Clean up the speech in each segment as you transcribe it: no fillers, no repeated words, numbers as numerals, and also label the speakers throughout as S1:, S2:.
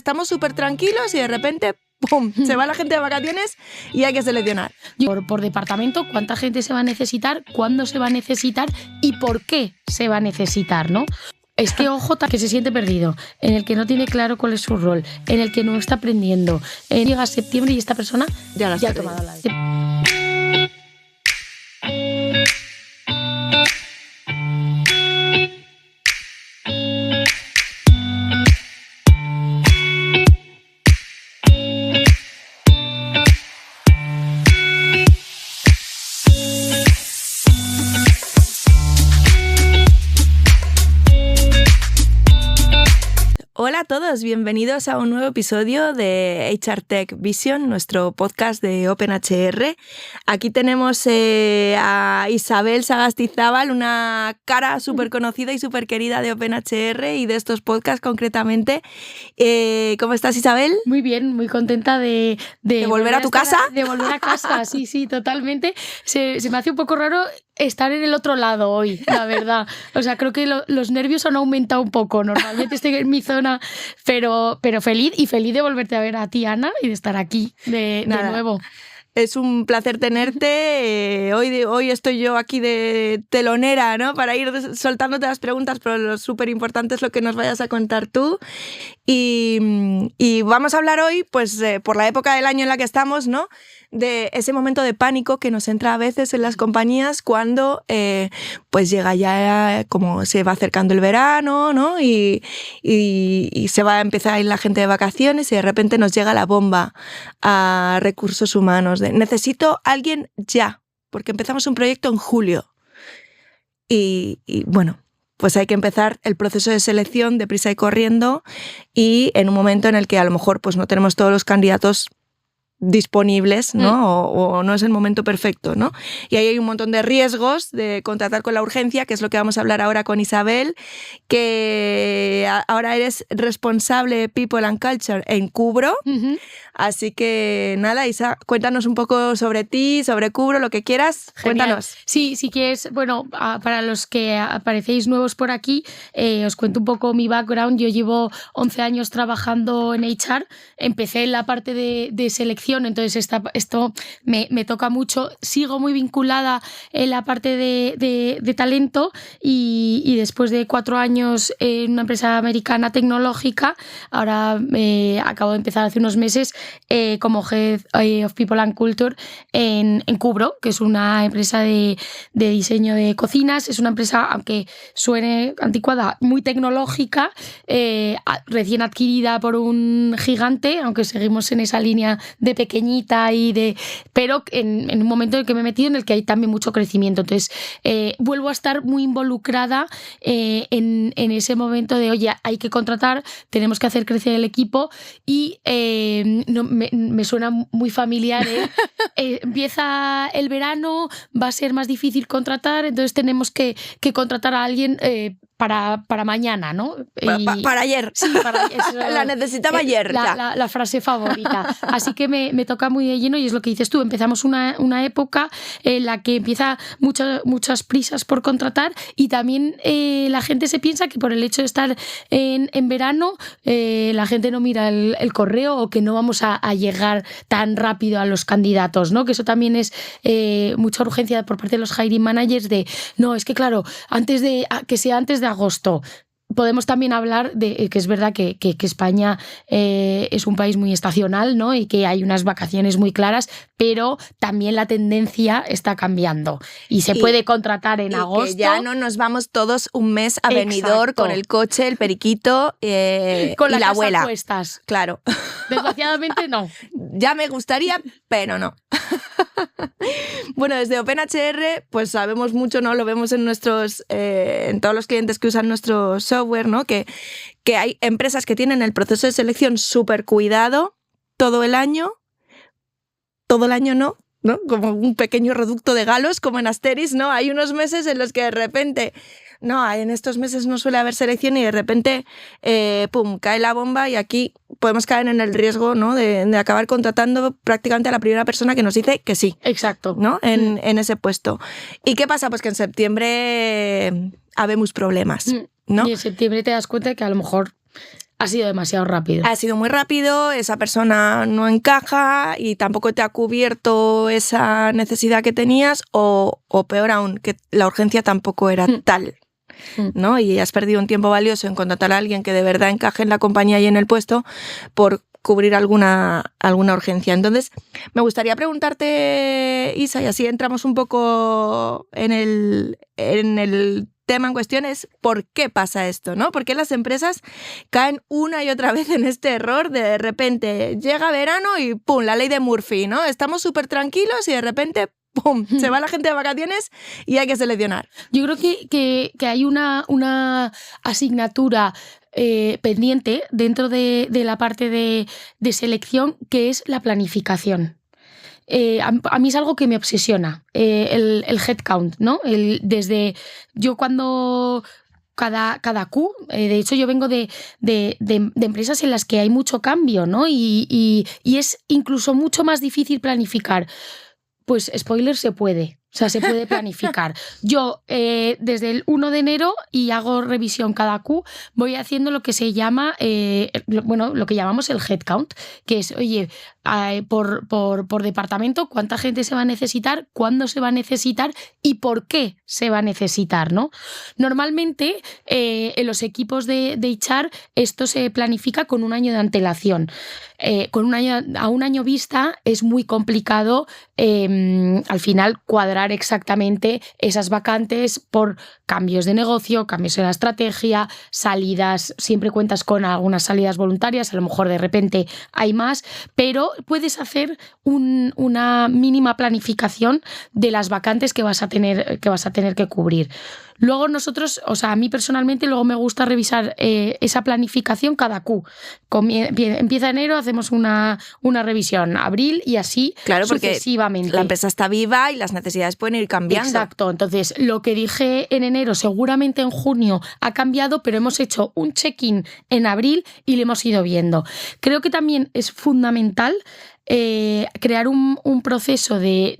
S1: Estamos súper tranquilos y de repente, ¡pum!, se va la gente de vacaciones y hay que seleccionar.
S2: Por departamento, cuánta gente se va a necesitar, cuándo se va a necesitar y por qué se va a necesitar, ¿no? Es que ojo, que se siente perdido, en el que no tiene claro cuál es su rol, en el que no está aprendiendo. Llega septiembre y esta persona ya ha tomado la decisión.
S1: Hola a todos, bienvenidos a un nuevo episodio de HR Tech Vision, nuestro podcast de OpenHR. Aquí tenemos a Isabel Sagastizábal, una cara súper conocida y súper querida de OpenHR y de estos podcasts concretamente. ¿Cómo estás, Isabel?
S2: Muy bien, muy contenta de
S1: volver a tu casa.
S2: De volver a casa, sí, totalmente. Se me hace un poco raro estar en el otro lado hoy, la verdad. O sea, creo que los nervios han aumentado un poco. Normalmente estoy en mi zona, pero feliz de volverte a ver a ti, Ana, y de estar aquí de nuevo.
S1: Es un placer tenerte. Hoy estoy yo aquí de telonera, ¿no?, para ir soltándote las preguntas, pero lo súper importante es lo que nos vayas a contar tú. Y vamos a hablar hoy, pues, por la época del año en la que estamos, ¿no?, de ese momento de pánico que nos entra a veces en las compañías cuando pues llega ya, como se va acercando el verano, ¿no?, y se va a empezar a ir la gente de vacaciones y de repente nos llega la bomba a recursos humanos de necesito a alguien ya, porque empezamos un proyecto en julio. Y bueno, pues hay que empezar el proceso de selección deprisa y corriendo, y en un momento en el que a lo mejor pues no tenemos todos los candidatos disponibles, ¿no? O no es el momento perfecto, ¿no? Y ahí hay un montón de riesgos de contratar con la urgencia, que es lo que vamos a hablar ahora con Isabel, que ahora eres responsable de People and Culture en Cubro. Uh-huh. Así que nada, Isa, cuéntanos un poco sobre ti, sobre Cubro, lo que quieras.
S2: Genial.
S1: Cuéntanos.
S2: Sí, que es, bueno, para los que aparecéis nuevos por aquí, os cuento un poco mi background. Yo llevo 11 años trabajando en HR, empecé en la parte de selección, entonces esto me toca mucho. Sigo muy vinculada en la parte de talento y después de 4 años en una empresa americana tecnológica, ahora acabo de empezar hace unos meses como Head of People and Culture en Cubro, que es una empresa de diseño de cocinas. Es una empresa, aunque suene anticuada, muy tecnológica, recién adquirida por un gigante, aunque seguimos en esa línea de pequeñita pero en un momento en el que me he metido en el que hay también mucho crecimiento. Entonces vuelvo a estar muy involucrada en ese momento de, oye, hay que contratar, tenemos que hacer crecer el equipo y me suena muy familiar. Empieza el verano, va a ser más difícil contratar, entonces tenemos que contratar a alguien para mañana, ¿no?
S1: Para ayer.
S2: Sí, para eso,
S1: la necesitaba ayer.
S2: La frase favorita. Así que me toca muy de lleno y es lo que dices tú. Empezamos una época en la que empieza muchas prisas por contratar y también la gente se piensa que por el hecho de estar en verano la gente no mira el correo o que no vamos a llegar tan rápido a los candidatos, ¿no? Que eso también es mucha urgencia por parte de los hiring managers de, no, es que claro, que sea antes de agosto. Podemos también hablar de que es verdad que España es un país muy estacional, ¿no? Y que hay unas vacaciones muy claras, pero también la tendencia está cambiando y se puede contratar en agosto.
S1: Que ya no nos vamos todos un mes a Benidorm con el coche, el periquito
S2: con
S1: y la abuela.
S2: Cuestas.
S1: Claro.
S2: Desgraciadamente no.
S1: Ya me gustaría, pero no. Bueno, desde OpenHR pues sabemos mucho, ¿no? Lo vemos en en todos los clientes que usan nuestro software, ¿no? Que hay empresas que tienen el proceso de selección súper cuidado todo el año no, como un pequeño reducto de galos, como en Asterix, ¿no? Hay unos meses en los que de repente, no, en estos meses no suele haber selección y de repente, pum, cae la bomba y aquí podemos caer en el riesgo, ¿no?, de acabar contratando prácticamente a la primera persona que nos dice que sí.
S2: Exacto.
S1: ¿No? En ese puesto. ¿Y qué pasa? Pues que en septiembre habemos problemas, ¿no?
S2: Y en septiembre te das cuenta de que a lo mejor Ha sido demasiado rápido.
S1: Ha sido muy rápido, esa persona no encaja y tampoco te ha cubierto esa necesidad que tenías o peor aún, que la urgencia tampoco era tal, ¿no? Y has perdido un tiempo valioso en contratar a alguien que de verdad encaje en la compañía y en el puesto por cubrir alguna urgencia. Entonces, me gustaría preguntarte, Isa, y así entramos un poco en el tema en cuestión, es por qué pasa esto, ¿no? ¿Por qué las empresas caen una y otra vez en este error de repente llega verano y ¡pum! La ley de Murphy, ¿no? Estamos súper tranquilos y de repente ¡pum! Se va la gente de vacaciones y hay que seleccionar.
S2: Yo creo que hay una asignatura pendiente dentro de la parte de selección, que es la planificación. A mí es algo que me obsesiona, el headcount, ¿no? Desde yo cuando cada Q, de hecho yo vengo de empresas en las que hay mucho cambio, ¿no? Y es incluso mucho más difícil planificar. Pues spoiler, se puede. O sea, se puede planificar. Yo, desde el 1 de enero, y hago revisión cada Q, voy haciendo lo que se llama, lo que llamamos el headcount, que es, oye, por departamento, cuánta gente se va a necesitar, cuándo se va a necesitar y por qué se va a necesitar, ¿no? Normalmente, en los equipos de HR, esto se planifica con un año de antelación. A un año vista es muy complicado al final cuadrar exactamente esas vacantes por cambios de negocio, cambios en la estrategia, salidas, siempre cuentas con algunas salidas voluntarias, a lo mejor de repente hay más, pero puedes hacer una mínima planificación de las vacantes que vas a tener que cubrir. Luego nosotros, o sea, a mí personalmente luego me gusta revisar esa planificación cada Q. Empieza enero, hacemos una revisión, abril y así sucesivamente.
S1: Porque la empresa está viva y las necesidades pueden ir cambiando.
S2: Exacto, entonces lo que dije en enero seguramente en junio ha cambiado, pero hemos hecho un check-in en abril y lo hemos ido viendo. Creo que también es fundamental crear un proceso de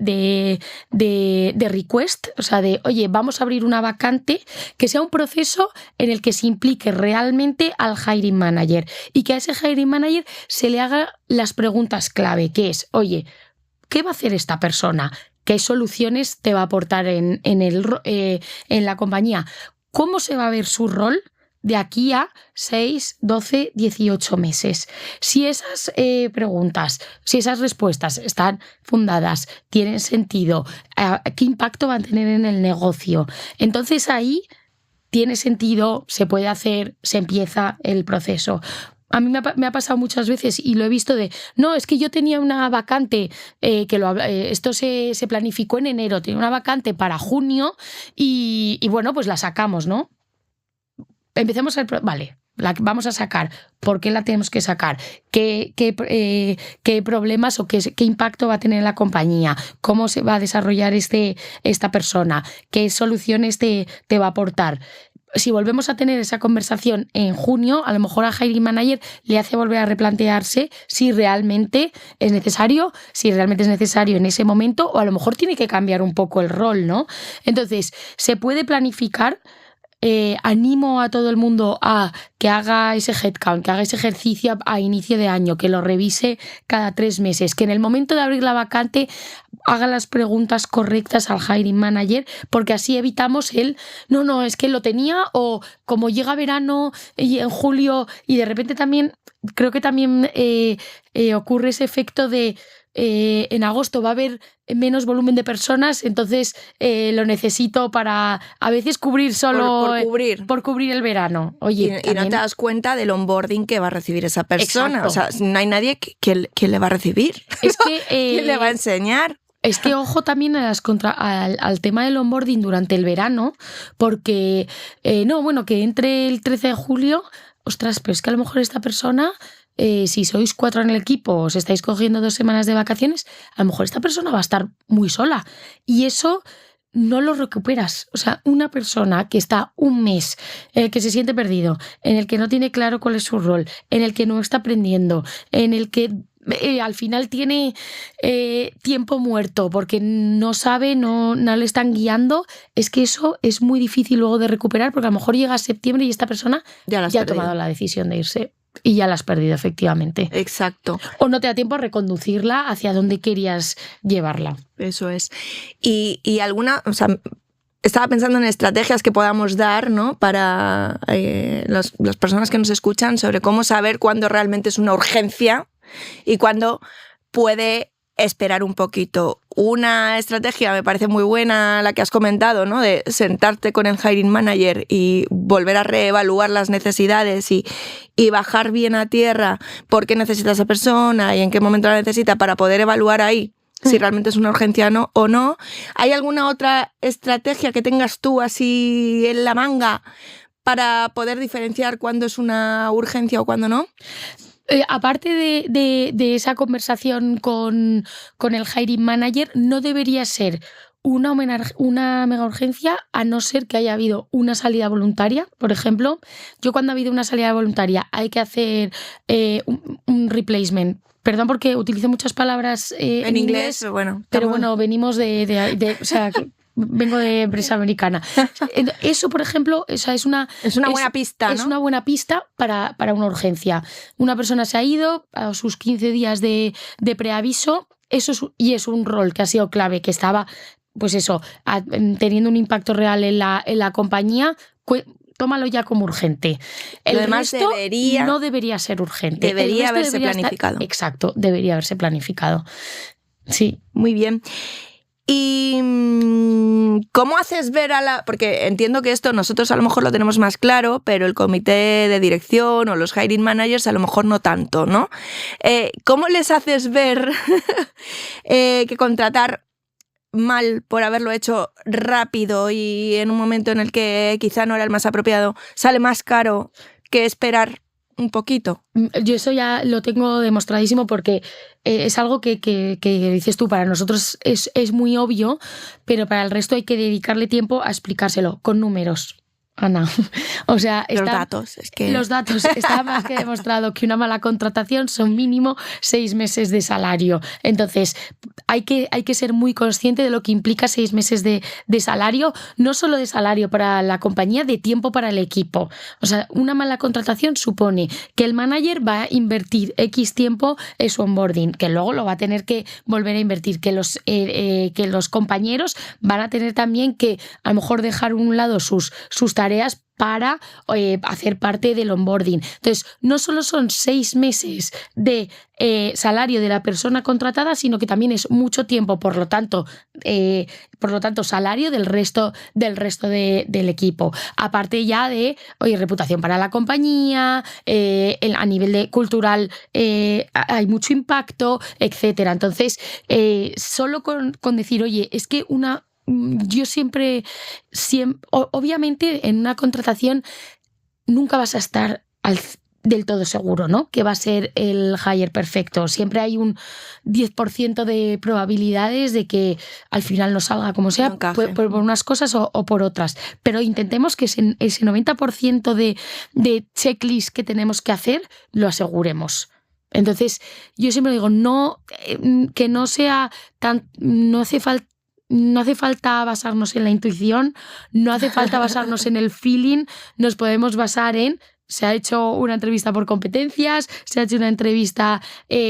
S2: request, o sea, de, oye, vamos a abrir una vacante, que sea un proceso en el que se implique realmente al hiring manager y que a ese hiring manager se le haga las preguntas clave, que es, oye, ¿qué va a hacer esta persona? ¿Qué soluciones te va a aportar en la compañía? ¿Cómo se va a ver su rol de aquí a 6, 12, 18 meses? Si esas preguntas, si esas respuestas están fundadas, tienen sentido, ¿qué impacto van a tener en el negocio? Entonces ahí tiene sentido, se puede hacer, se empieza el proceso. A mí me ha pasado muchas veces y lo he visto no, es que yo tenía una vacante, esto se planificó en enero, tenía una vacante para junio y bueno, pues la sacamos, ¿no? Empecemos vale, la vamos a sacar. ¿Por qué la tenemos que sacar? ¿Qué problemas o qué impacto va a tener en la compañía? ¿Cómo se va a desarrollar esta persona? ¿Qué soluciones te va a aportar? Si volvemos a tener esa conversación en junio, a lo mejor a hiring manager le hace volver a replantearse si realmente es necesario en ese momento, o a lo mejor tiene que cambiar un poco el rol, ¿no? Entonces, se puede planificar. Animo a todo el mundo a que haga ese headcount, que haga ese ejercicio a inicio de año, que lo revise cada 3 meses, que en el momento de abrir la vacante haga las preguntas correctas al hiring manager, porque así evitamos no, es que lo tenía, o como llega verano y en julio y de repente también, creo que también ocurre ese efecto de en agosto va a haber menos volumen de personas, entonces lo necesito para a veces cubrir solo por cubrir el verano. Oye,
S1: y no te das cuenta del onboarding que va a recibir esa persona. Exacto. O sea, no hay nadie que le va a recibir.
S2: Es que
S1: ¿quién le va a enseñar?
S2: Es que ojo también al tema del onboarding durante el verano, porque que entre el 13 de julio, ostras, pero es que a lo mejor esta persona, si sois 4 en el equipo, os estáis cogiendo 2 semanas de vacaciones, a lo mejor esta persona va a estar muy sola. Y eso no lo recuperas. O sea, una persona que está un mes, que se siente perdido, en el que no tiene claro cuál es su rol, en el que no está aprendiendo, en el que al final tiene tiempo muerto porque no sabe, no le están guiando, es que eso es muy difícil luego de recuperar, porque a lo mejor llega septiembre y esta persona ya ha tomado la decisión de irse. y ya la has perdido, efectivamente.
S1: Exacto.
S2: O no te da tiempo a reconducirla hacia donde querías llevarla.
S1: Eso es. Y alguna, o sea, estaba pensando en estrategias que podamos dar, ¿no? Para las personas que nos escuchan sobre cómo saber cuándo realmente es una urgencia y cuándo puede esperar un poquito. Una estrategia me parece muy buena la que has comentado, ¿no? De sentarte con el hiring manager y volver a reevaluar las necesidades y bajar bien a tierra por qué necesita esa persona y en qué momento la necesita para poder evaluar ahí si realmente es una urgencia o no. ¿Hay alguna otra estrategia que tengas tú así en la manga para poder diferenciar cuándo es una urgencia o cuándo no?
S2: Aparte de esa conversación con el hiring manager, no debería ser una mega urgencia, a no ser que haya habido una salida voluntaria. Por ejemplo, yo cuando ha habido una salida voluntaria hay que hacer un replacement. Perdón porque utilizo muchas palabras en inglés, pero bueno, venimos o sea, vengo de empresa americana. Eso, por ejemplo, es una
S1: buena pista, ¿no?
S2: Es una buena pista para una urgencia. Una persona se ha ido a sus 15 días de preaviso, es un rol que ha sido clave, que estaba, pues eso, teniendo un impacto real en la compañía. Tómalo ya como urgente. El
S1: demás
S2: resto no debería ser urgente.
S1: Debería haberse planificado.
S2: Exacto, debería haberse planificado. Sí.
S1: Muy bien. ¿Y cómo haces ver porque entiendo que esto nosotros a lo mejor lo tenemos más claro, pero el comité de dirección o los hiring managers a lo mejor no tanto, ¿no? ¿Cómo les haces ver que contratar mal por haberlo hecho rápido y en un momento en el que quizá no era el más apropiado sale más caro que esperar un poquito?
S2: Yo eso ya lo tengo demostradísimo porque es algo que dices tú, para nosotros es muy obvio, pero para el resto hay que dedicarle tiempo a explicárselo con números. Ana, o sea,
S1: los datos
S2: está más que demostrado que una mala contratación son mínimo 6 meses de salario. Entonces hay que ser muy consciente de lo que implica 6 meses de salario, no solo de salario para la compañía, de tiempo para el equipo. O sea, una mala contratación supone que el manager va a invertir X tiempo en su onboarding, que luego lo va a tener que volver a invertir, que los compañeros van a tener también que a lo mejor dejar a un lado sus tareas para hacer parte del onboarding. Entonces, no solo son 6 meses de salario de la persona contratada, sino que también es mucho tiempo, por lo tanto, salario del resto del equipo. Aparte ya de reputación para la compañía, a nivel de cultural hay mucho impacto, etcétera. Entonces, solo con decir, oye, es que yo siempre, obviamente en una contratación nunca vas a estar del todo seguro, ¿no? Que va a ser el hire perfecto. Siempre hay un 10% de probabilidades de que al final no salga como sea, por unas cosas o por otras. Pero intentemos que ese 90% de checklist que tenemos que hacer lo aseguremos. Entonces, yo siempre digo, que no sea no hace falta basarnos en la intuición, no hace falta basarnos en el feeling, nos podemos basar en: se ha hecho una entrevista por competencias, se ha hecho una entrevista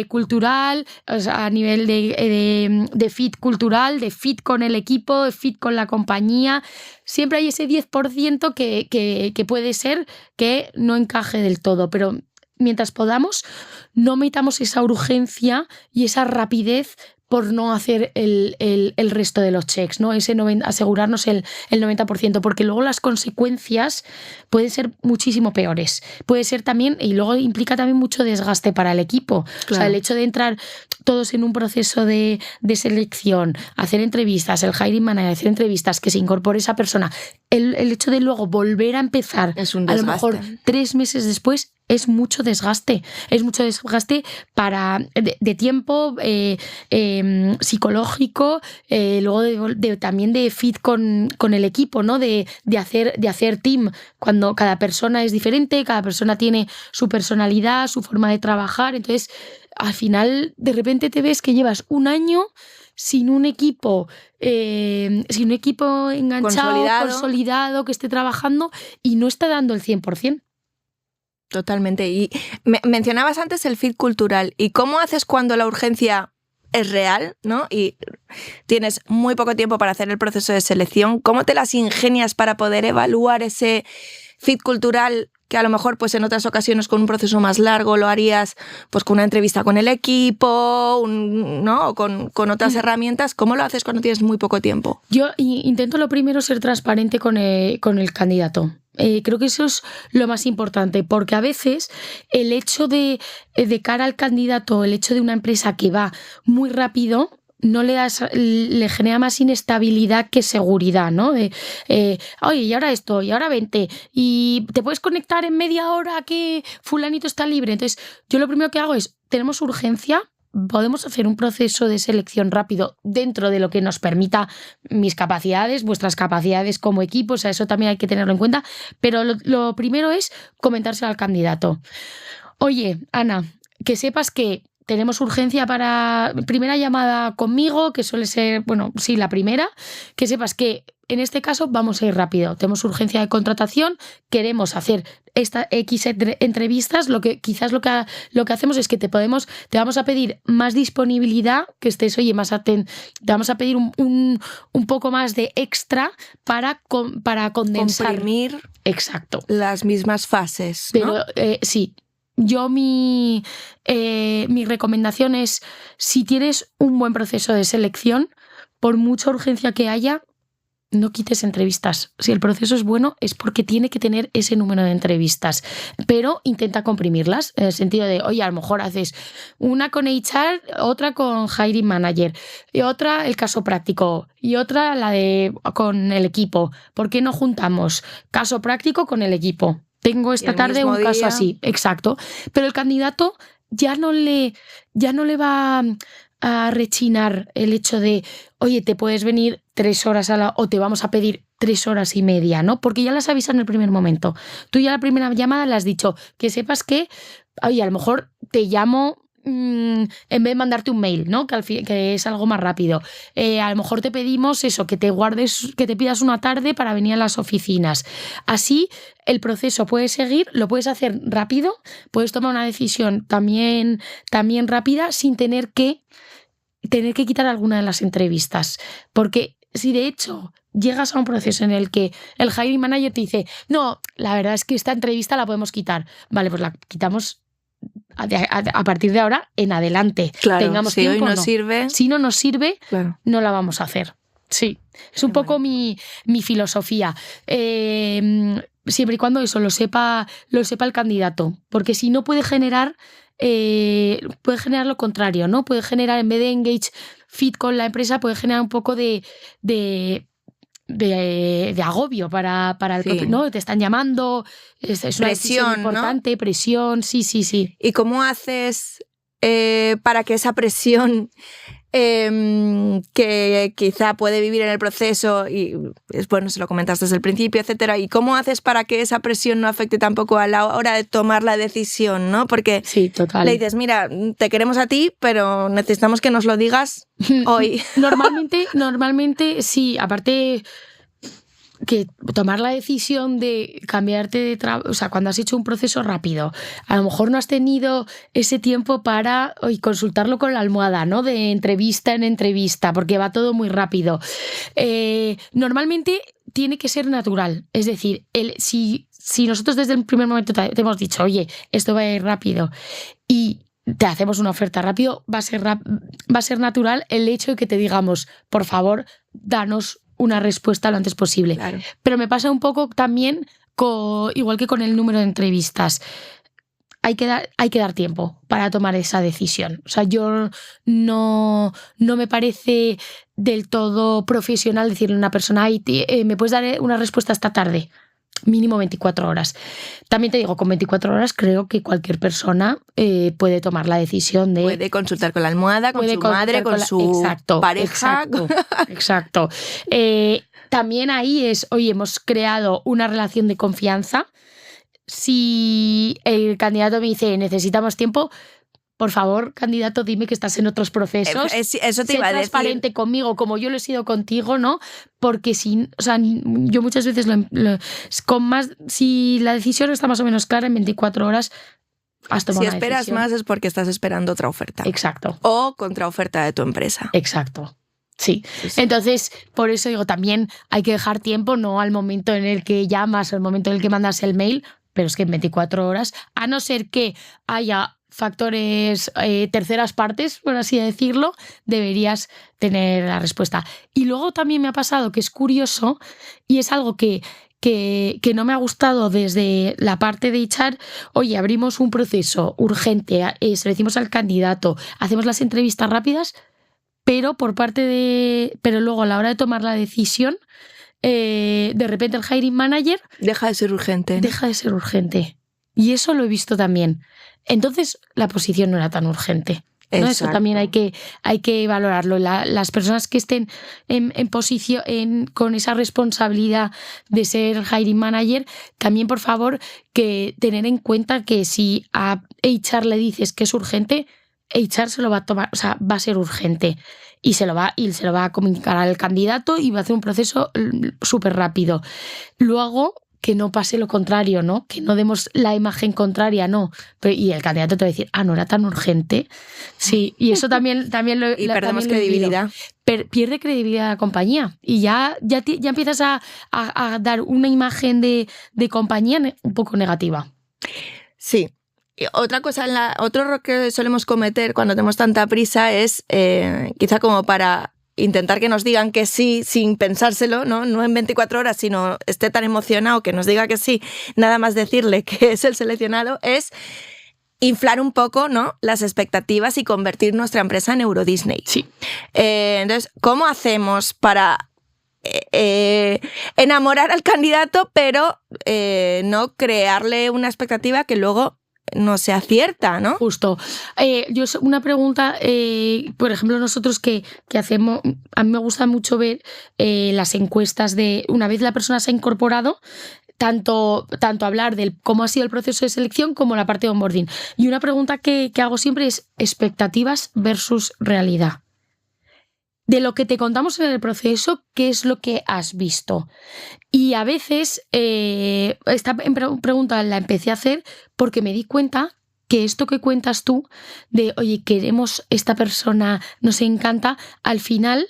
S2: cultural, o sea, a nivel de fit cultural, de fit con el equipo, de fit con la compañía. Siempre hay ese 10% que puede ser que no encaje del todo, pero mientras podamos, no metamos esa urgencia y esa rapidez por no hacer el resto de los checks, ¿no? Asegurarnos el 90%, porque luego las consecuencias pueden ser muchísimo peores. Puede ser también, y luego implica también mucho desgaste para el equipo. Claro. O sea, el hecho de entrar todos en un proceso de selección, hacer entrevistas, el hiring manager, hacer entrevistas, que se incorpore esa persona, el hecho de luego volver a empezar,
S1: es un
S2: desgaste. A lo mejor 3 meses después, es mucho desgaste. Es mucho desgaste de tiempo psicológico, luego también de fit con el equipo, ¿no? De hacer team, cuando cada persona es diferente, cada persona tiene su personalidad, su forma de trabajar. Entonces, al final, de repente te ves que llevas un año sin un equipo enganchado, consolidado, que esté trabajando y no está dando el 100%.
S1: Totalmente. Y mencionabas antes el fit cultural. ¿Y cómo haces cuando la urgencia es real, ¿no? Y tienes muy poco tiempo para hacer el proceso de selección? ¿Cómo te las ingenias para poder evaluar ese fit cultural que a lo mejor pues en otras ocasiones con un proceso más largo lo harías pues con una entrevista con el equipo, ¿no? O con otras herramientas? ¿Cómo lo haces cuando tienes muy poco tiempo?
S2: Yo intento lo primero ser transparente con el candidato. Creo que eso es lo más importante, porque a veces el hecho de cara al candidato, el hecho de una empresa que va muy rápido, le genera más inestabilidad que seguridad, ¿no? Oye, y ahora esto, y ahora vente, y te puedes conectar en media hora que fulanito está libre. Entonces, yo lo primero que hago es, tenemos urgencia, podemos hacer un proceso de selección rápido dentro de lo que nos permita mis capacidades, vuestras capacidades como equipo, o sea, eso también hay que tenerlo en cuenta, pero lo primero es comentárselo al candidato. Oye, Ana, que sepas que tenemos urgencia para primera llamada conmigo, que suele ser, bueno, sí, la primera, que sepas que en este caso vamos a ir rápido, tenemos urgencia de contratación, queremos hacer estas X entrevistas, quizás lo que hacemos es que te vamos a pedir más disponibilidad, que estés, oye, más atento, te vamos a pedir un poco más de extra para condensar.
S1: Comprimir.
S2: Exacto.
S1: Las mismas fases, ¿no?
S2: Pero sí. Yo mi recomendación es, si tienes un buen proceso de selección, por mucha urgencia que haya, no quites entrevistas. Si el proceso es bueno, es porque tiene que tener ese número de entrevistas. Pero intenta comprimirlas, en el sentido de, oye, a lo mejor haces una con HR, otra con Hiring Manager, y otra el caso práctico, y otra con el equipo. ¿Por qué no juntamos caso práctico con el equipo? Tengo esta tarde un caso así, exacto. Pero el candidato ya no le va a rechinar el hecho de, oye, te puedes venir 3 horas o te vamos a pedir 3 horas y media, ¿no? Porque ya las avisas en el primer momento. Tú ya la primera llamada le has dicho que sepas que, oye, a lo mejor te llamo en vez de mandarte un mail, ¿no? Que es algo más rápido. A lo mejor te pedimos eso, que te pidas una tarde para venir a las oficinas. Así el proceso puede seguir, lo puedes hacer rápido, puedes tomar una decisión también rápida sin tener que quitar alguna de las entrevistas. Porque si de hecho llegas a un proceso en el que el hiring manager te dice, no, la verdad es que esta entrevista la podemos quitar. Vale, pues la quitamos a partir de ahora en adelante.
S1: Claro,
S2: tengamos
S1: si
S2: tiempo,
S1: hoy no sirve.
S2: Si no nos sirve,
S1: claro,
S2: no la vamos a hacer. Sí, es un poco mi filosofía. Siempre y cuando eso lo sepa el candidato, porque si no puede generar lo contrario, ¿no? Puede generar, en vez de engage fit con la empresa, puede generar un poco de agobio para el propio, ¿no? Te están llamando, es una presión importante, ¿no? Presión, sí.
S1: ¿Y cómo haces para que esa presión que quizá puede vivir en el proceso, y bueno, se lo comentaste desde el principio, etcétera, y cómo haces para que esa presión no afecte tampoco a la hora de tomar la decisión, ¿no? Porque
S2: sí, total,
S1: le dices, mira, te queremos a ti, pero necesitamos que nos lo digas hoy.
S2: Normalmente sí, aparte que tomar la decisión de cambiarte de trabajo, o sea, cuando has hecho un proceso rápido, a lo mejor no has tenido ese tiempo para consultarlo con la almohada, ¿no? De entrevista en entrevista, porque va todo muy rápido. Normalmente tiene que ser natural, es decir, si nosotros desde el primer momento te hemos dicho, oye, esto va a ir rápido y te hacemos una oferta rápido, va a ser natural el hecho de que te digamos, por favor, danos una respuesta lo antes posible.
S1: Claro.
S2: Pero me pasa un poco también, igual que con el número de entrevistas. Hay que dar tiempo para tomar esa decisión. O sea, yo no me parece del todo profesional decirle a una persona, ¿me puedes dar una respuesta esta tarde? Mínimo 24 horas. También te digo, con 24 horas creo que cualquier persona puede tomar la decisión de...
S1: Puede consultar con la almohada, con su madre, con su pareja.
S2: Exacto. También ahí hemos creado una relación de confianza. Si el candidato me dice necesitamos tiempo, por favor, candidato, dime que estás en otros procesos.
S1: Eso te iba a decir.
S2: Sé transparente conmigo como yo lo he sido contigo, ¿no? Porque yo muchas veces si la decisión está más o menos clara en 24 horas, has tomado una
S1: esperas
S2: decisión.
S1: más es porque estás esperando otra oferta.
S2: Exacto.
S1: O contraoferta de tu empresa.
S2: Exacto. Sí. Entonces, por eso digo, también hay que dejar tiempo, no al momento en el que llamas o al momento en el que mandas el mail, pero es que en 24 horas, a no ser que haya factores, terceras partes, por así decirlo, deberías tener la respuesta. Y luego también me ha pasado que es curioso y es algo que no me ha gustado desde la parte de HR. Oye, abrimos un proceso urgente, seleccionamos al candidato, hacemos las entrevistas rápidas, pero luego a la hora de tomar la decisión, de repente el hiring manager
S1: deja de ser urgente.
S2: Deja de ser urgente. Y eso lo he visto también. Entonces la posición no era tan urgente, ¿no? Eso también hay que valorarlo. Las personas que estén en posición con esa responsabilidad de ser hiring manager, también por favor que tener en cuenta que si a HR le dices que es urgente, HR se lo va a tomar, o sea, va a ser urgente y se lo va a comunicar al candidato y va a hacer un proceso súper rápido. Luego, que no pase lo contrario, ¿no? Que no demos la imagen contraria, no. Y el candidato te va a decir, no era tan urgente. Sí, y eso también lo
S1: y perdemos credibilidad.
S2: Pierde credibilidad la compañía y ya empiezas a dar una imagen de compañía un poco negativa.
S1: Sí. Otra cosa, otro error que solemos cometer cuando tenemos tanta prisa es, quizá como para intentar que nos digan que sí sin pensárselo, no en 24 horas, sino esté tan emocionado que nos diga que sí, nada más decirle que es el seleccionado, es inflar un poco, ¿no?, las expectativas y convertir nuestra empresa en Euro Disney.
S2: Sí.
S1: Entonces, ¿cómo hacemos para enamorar al candidato, pero no crearle una expectativa que luego no sea cierta, ¿no?
S2: Justo. Una pregunta, por ejemplo, nosotros que hacemos, a mí me gusta mucho ver las encuestas de una vez la persona se ha incorporado, tanto hablar de cómo ha sido el proceso de selección como la parte de onboarding. Y una pregunta que hago siempre es expectativas versus realidad. De lo que te contamos en el proceso, ¿qué es lo que has visto? Y a veces esta pregunta la empecé a hacer porque me di cuenta que esto que cuentas tú de, oye, queremos esta persona, nos encanta, al final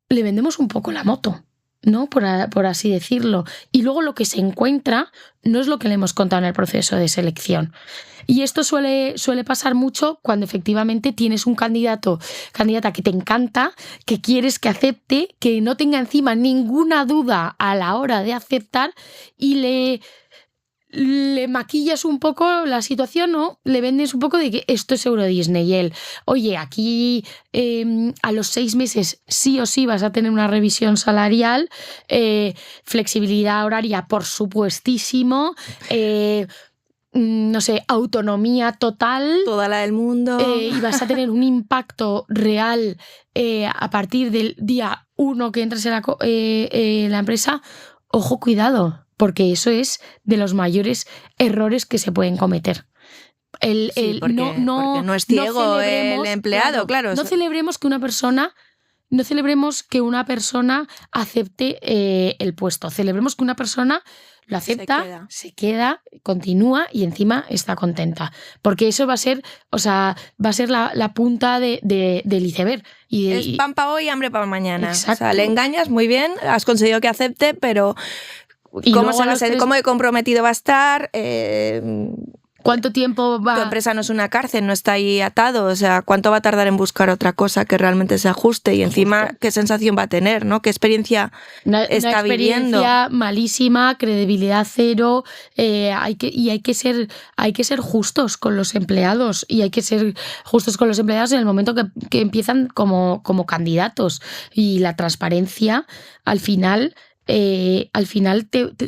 S2: le vendemos un poco la moto, ¿no? Por así decirlo. Y luego lo que se encuentra no es lo que le hemos contado en el proceso de selección. Y esto suele pasar mucho cuando efectivamente tienes un candidata que te encanta, que quieres que acepte, que no tenga encima ninguna duda a la hora de aceptar y le maquillas un poco la situación, ¿no? Le vendes un poco de que esto es Euro Disney y él, oye, aquí a los 6 meses sí o sí vas a tener una revisión salarial, flexibilidad horaria por supuestísimo, no sé, autonomía total.
S1: Toda la del mundo.
S2: Y vas a tener un impacto real a partir del día 1 que entres en la empresa. Ojo, cuidado, porque eso es de los mayores errores que se pueden cometer.
S1: Porque no es ciego el empleado, claro.
S2: No celebremos que una persona acepte el puesto. Celebremos que una persona lo acepta, se queda, continúa y encima está contenta. Porque eso va a ser la punta del iceberg.
S1: Es pan para hoy y hambre para mañana.
S2: Exacto.
S1: O sea, le engañas muy bien, has conseguido que acepte, pero ¿cómo de comprometido va a estar?
S2: ¿Cuánto tiempo va?
S1: Tu empresa no es una cárcel, no está ahí atado. O sea, ¿cuánto va a tardar en buscar otra cosa que realmente se ajuste? Y encima, ¿qué sensación va a tener? ¿No? ¿Qué experiencia está viviendo?
S2: Una experiencia malísima, credibilidad cero. Hay que ser justos con los empleados. Y hay que ser justos con los empleados en el momento que empiezan como candidatos. Y la transparencia, al final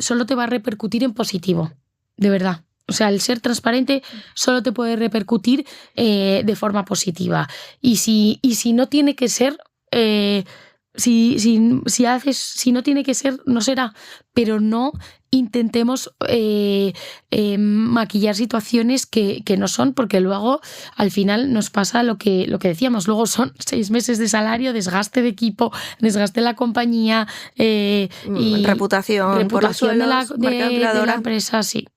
S2: solo te va a repercutir en positivo. De verdad. O sea, el ser transparente solo te puede repercutir de forma positiva. Y si no tiene que ser, si no tiene que ser, no será. Pero no intentemos maquillar situaciones que no son, porque luego al final nos pasa lo que decíamos, luego son 6 meses de salario, desgaste de equipo, desgaste de la compañía y
S1: reputación por los suelos,
S2: de la empresa, sí.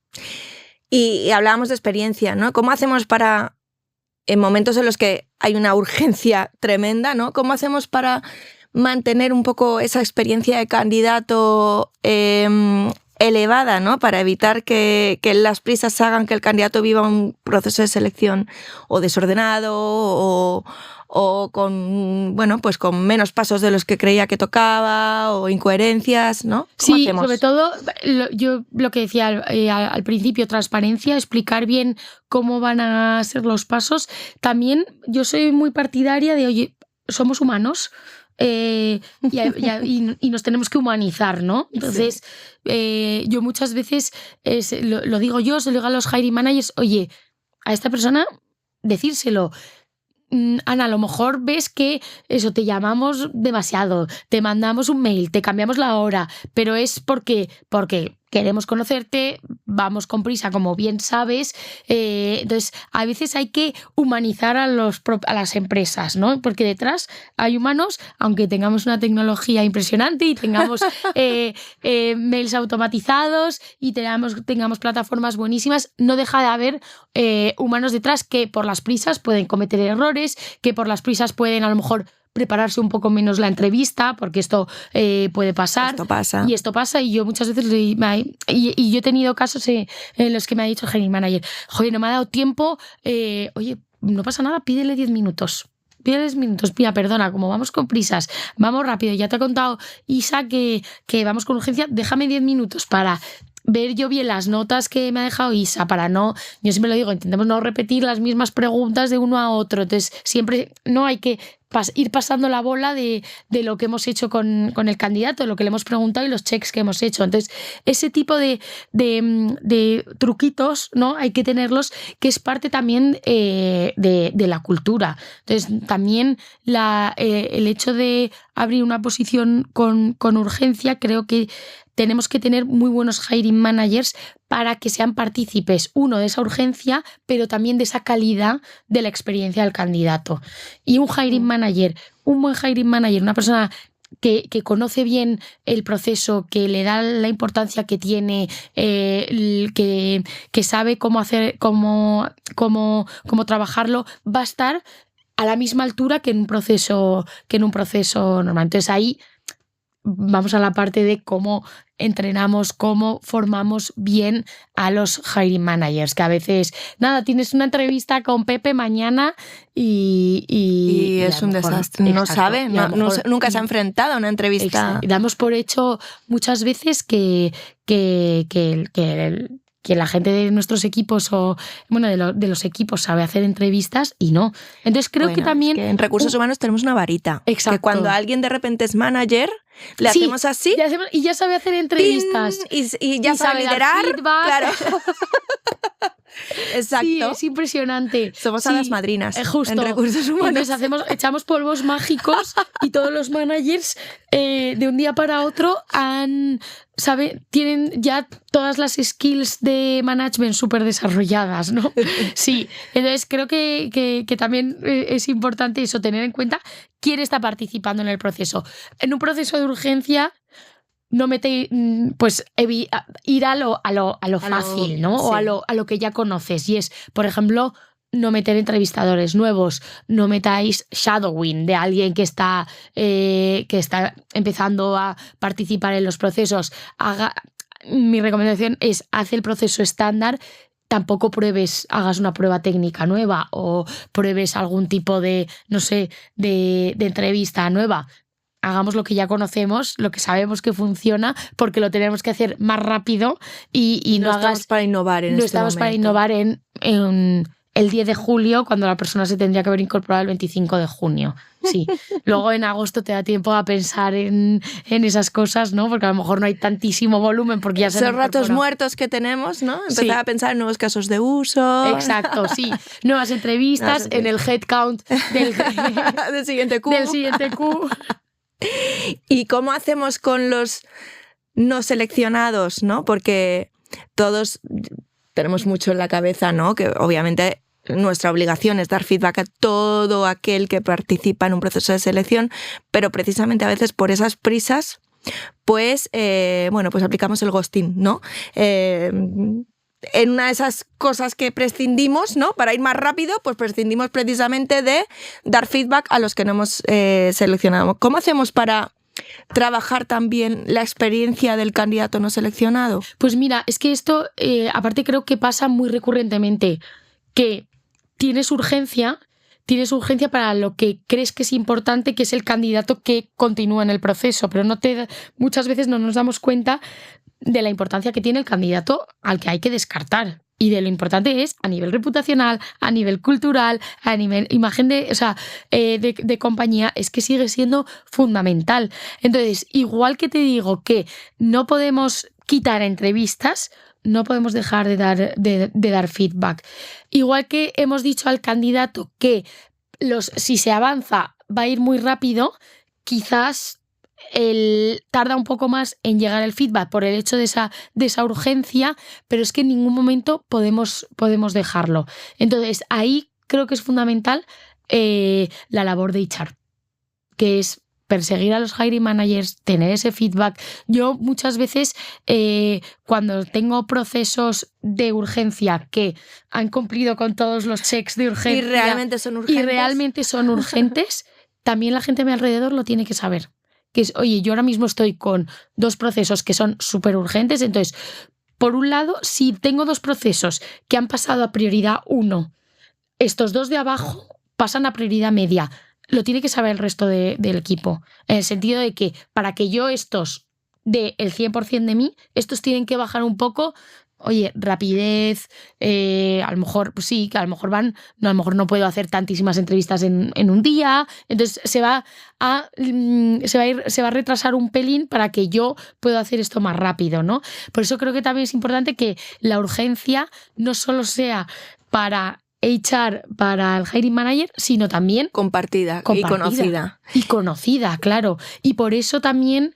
S1: Y hablábamos de experiencia, ¿no? ¿Cómo hacemos para, en momentos en los que hay una urgencia tremenda, ¿no? ¿Cómo hacemos para mantener un poco esa experiencia de candidato elevada, ¿no? Para evitar que las prisas hagan que el candidato viva un proceso de selección o desordenado o con, bueno, pues con menos pasos de los que creía que tocaba o incoherencias, ¿no? ¿Cómo hacemos?
S2: Sobre todo, yo lo que decía al principio, transparencia, explicar bien cómo van a ser los pasos. También yo soy muy partidaria de, oye, somos humanos, y nos tenemos que humanizar, ¿no? Entonces, yo muchas veces lo digo yo, se lo digo a los hiring managers, oye, a esta persona decírselo. Ana, a lo mejor ves que eso, te llamamos demasiado, te mandamos un mail, te cambiamos la hora, pero es porque queremos conocerte, vamos con prisa, como bien sabes. Entonces, a veces hay que humanizar a las empresas, ¿no? Porque detrás hay humanos, aunque tengamos una tecnología impresionante y tengamos mails automatizados y tengamos plataformas buenísimas, no deja de haber humanos detrás que por las prisas pueden cometer errores, que por las prisas pueden a lo mejor prepararse un poco menos la entrevista, porque esto puede pasar. Esto pasa, y yo muchas veces y yo he tenido casos en los que me ha dicho el hiring manager, joder, no me ha dado tiempo, oye, no pasa nada, pídele 10 minutos. Pídele 10 minutos, mira, perdona, como vamos con prisas, vamos rápido, ya te he contado, Isa, que vamos con urgencia, déjame 10 minutos para ver yo bien las notas que me ha dejado Isa, para no, yo siempre lo digo, intentemos no repetir las mismas preguntas de uno a otro, entonces siempre no hay que ir pasando la bola de lo que hemos hecho con el candidato, de lo que le hemos preguntado y los checks que hemos hecho. Entonces, ese tipo de truquitos, ¿no? Hay que tenerlos, que es parte también de la cultura. Entonces, también el hecho de abrir una posición con urgencia, creo que tenemos que tener muy buenos hiring managers para que sean partícipes, uno, de esa urgencia, pero también de esa calidad de la experiencia del candidato. Y un buen hiring manager, una persona que conoce bien el proceso, que le da la importancia que tiene, que sabe cómo hacer, cómo trabajarlo, va a estar a la misma altura que en un proceso normal. Entonces ahí vamos a la parte de cómo entrenamos, cómo formamos bien a los hiring managers, que a veces, nada, tienes una entrevista con Pepe mañana y
S1: es un desastre. No sabe, nunca se ha enfrentado a una entrevista.
S2: Exacto. Damos por hecho muchas veces que la gente de nuestros equipos o bueno de los equipos sabe hacer entrevistas y no. Entonces creo que también...
S1: Es que en recursos humanos tenemos una varita.
S2: Exacto.
S1: Que cuando alguien de repente es manager, le hacemos así.
S2: Y ya sabe hacer entrevistas.
S1: Y ya sabe liderar. Claro. Exacto.
S2: Sí, es impresionante.
S1: Somos hadas madrinas
S2: justo.
S1: En recursos humanos.
S2: Entonces echamos polvos mágicos y todos los managers de un día para otro tienen ya todas las skills de management súper desarrolladas, ¿no? Sí, entonces creo que también es importante eso, tener en cuenta quién está participando en el proceso. En un proceso de urgencia, no ir a lo fácil, ¿no?
S1: Sí.
S2: O a lo que ya conoces. Y es, por ejemplo, no meter entrevistadores nuevos, no metáis shadowing de alguien que está empezando a participar en los procesos. Mi recomendación es, haz el proceso estándar. Tampoco hagas una prueba técnica nueva o pruebes algún tipo de, no sé, de entrevista nueva. Hagamos lo que ya conocemos, lo que sabemos que funciona, porque lo tenemos que hacer más rápido y no
S1: estamos para innovar en este momento.
S2: Para innovar en el 10 de julio, cuando la persona se tendría que haber incorporado el 25 de junio. Sí. Luego en agosto te da tiempo a pensar en esas cosas, ¿no? Porque a lo mejor no hay tantísimo volumen porque ya se
S1: esos ratos muertos que tenemos, ¿no? Empezar a pensar en nuevos casos de uso.
S2: Exacto, sí. Nuevas entrevistas, en el headcount
S1: del siguiente Q.
S2: Del siguiente Q.
S1: ¿Y cómo hacemos con los no seleccionados, ¿no? Porque todos tenemos mucho en la cabeza, ¿no? Que obviamente nuestra obligación es dar feedback a todo aquel que participa en un proceso de selección, pero precisamente a veces por esas prisas, pues, pues aplicamos el ghosting, ¿no? En una de esas cosas que prescindimos, ¿no? Para ir más rápido, pues prescindimos precisamente de dar feedback a los que no hemos seleccionado. ¿Cómo hacemos para trabajar también la experiencia del candidato no seleccionado?
S2: Pues mira, es que esto, aparte creo que pasa muy recurrentemente, que tienes urgencia para lo que crees que es importante, que es el candidato que continúa en el proceso, pero muchas veces no nos damos cuenta de la importancia que tiene el candidato al que hay que descartar. Y de lo importante es a nivel reputacional, a nivel cultural, a nivel imagen de compañía, es que sigue siendo fundamental. Entonces, igual que te digo que no podemos quitar entrevistas, no podemos dejar de dar feedback. Igual que hemos dicho al candidato que si se avanza va a ir muy rápido, quizás tarda un poco más en llegar el feedback por el hecho de esa urgencia, pero es que en ningún momento podemos dejarlo. Entonces, ahí creo que es fundamental la labor de HR, que es perseguir a los hiring managers, tener ese feedback. Yo muchas veces, cuando tengo procesos de urgencia que han cumplido con todos los checks de urgencia
S1: y realmente son urgentes,
S2: también la gente a mi alrededor lo tiene que saber. Que es, oye, yo ahora mismo estoy con 2 procesos que son súper urgentes, entonces, por un lado, si tengo 2 procesos que han pasado a prioridad 1, estos 2 de abajo pasan a prioridad media. Lo tiene que saber el resto del equipo, en el sentido de que para que yo estos dé el 100% de mí, estos tienen que bajar un poco. Oye, rapidez, a lo mejor, pues sí, que a lo mejor no puedo hacer tantísimas entrevistas en un día, entonces se va a retrasar un pelín para que yo pueda hacer esto más rápido, ¿no? Por eso creo que también es importante que la urgencia no solo sea para HR, para el hiring manager, sino también
S1: compartida y conocida.
S2: Y conocida, claro. Y por eso también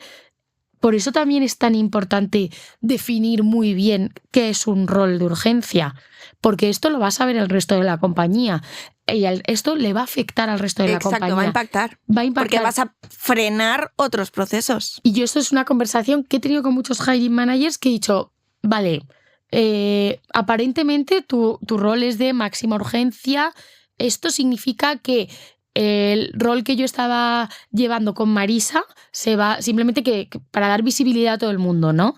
S2: es tan importante definir muy bien qué es un rol de urgencia, porque esto lo va a saber el resto de la compañía y esto le va a afectar al resto de la compañía.
S1: Exacto, va a impactar. Porque vas a frenar otros procesos.
S2: Y yo esto es una conversación que he tenido con muchos hiring managers que he dicho, vale, aparentemente tu rol es de máxima urgencia, esto significa que el rol que yo estaba llevando con Marisa se va simplemente que para dar visibilidad a todo el mundo, ¿no?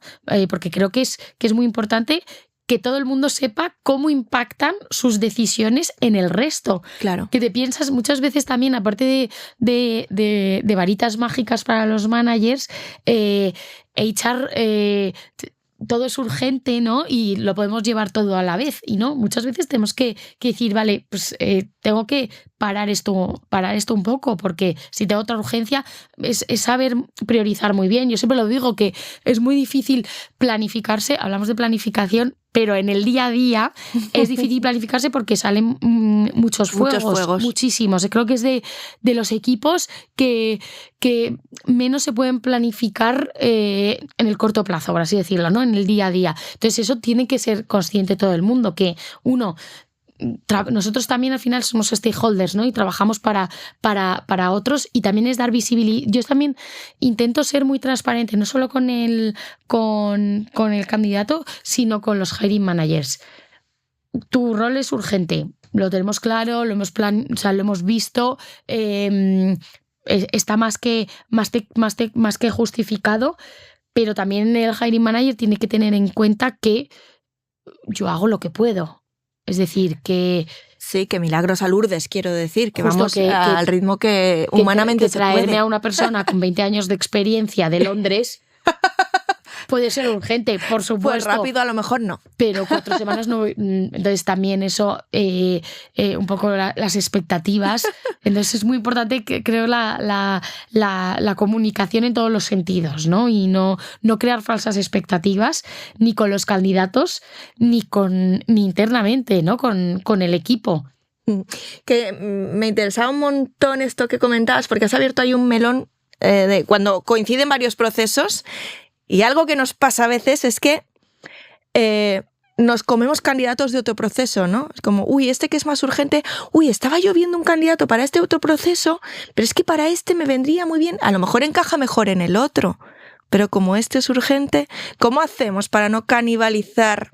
S2: Porque creo que es muy importante que todo el mundo sepa cómo impactan sus decisiones en el resto.
S1: Claro.
S2: Que te piensas muchas veces también, aparte de varitas mágicas para los managers, HR... todo es urgente, ¿no? Y lo podemos llevar todo a la vez. Y no, muchas veces tenemos que decir, vale, pues tengo que parar esto un poco, porque si tengo otra urgencia, es saber priorizar muy bien. Yo siempre lo digo, que es muy difícil planificarse, hablamos de planificación, pero en el día a día es difícil planificarse porque salen muchos fuegos, muchísimos. Creo que es de los equipos que menos se pueden planificar en el corto plazo, por así decirlo, ¿no? En el día a día. Entonces eso tiene que ser consciente todo el mundo, que nosotros también al final somos stakeholders, ¿no? Y trabajamos para otros, y también es dar visibilidad. Yo también intento ser muy transparente, no solo con el candidato, sino con los hiring managers. Tu rol es urgente, lo tenemos claro, lo hemos visto, está más que justificado, pero también el hiring manager tiene que tener en cuenta que yo hago lo que puedo. Es decir, que...
S1: Sí, que milagros a Lourdes, quiero decir, que vamos al ritmo que humanamente se puede.
S2: Traerme a una persona con 20 años de experiencia de Londres puede ser urgente, por supuesto.
S1: Pues rápido a lo mejor no.
S2: Pero 4 semanas no. Entonces también eso, un poco las expectativas. Entonces es muy importante, creo, la comunicación en todos los sentidos, ¿no? Y no crear falsas expectativas ni con los candidatos ni internamente, ¿no? Con el equipo.
S1: Que me interesaba un montón esto que comentabas, porque has abierto ahí un melón de cuando coinciden varios procesos Y algo que nos pasa a veces es que nos comemos candidatos de otro proceso, ¿no? Es como, uy, este que es más urgente, uy, estaba yo viendo un candidato para este otro proceso, pero es que para este me vendría muy bien, a lo mejor encaja mejor en el otro, pero como este es urgente, ¿cómo hacemos para no canibalizar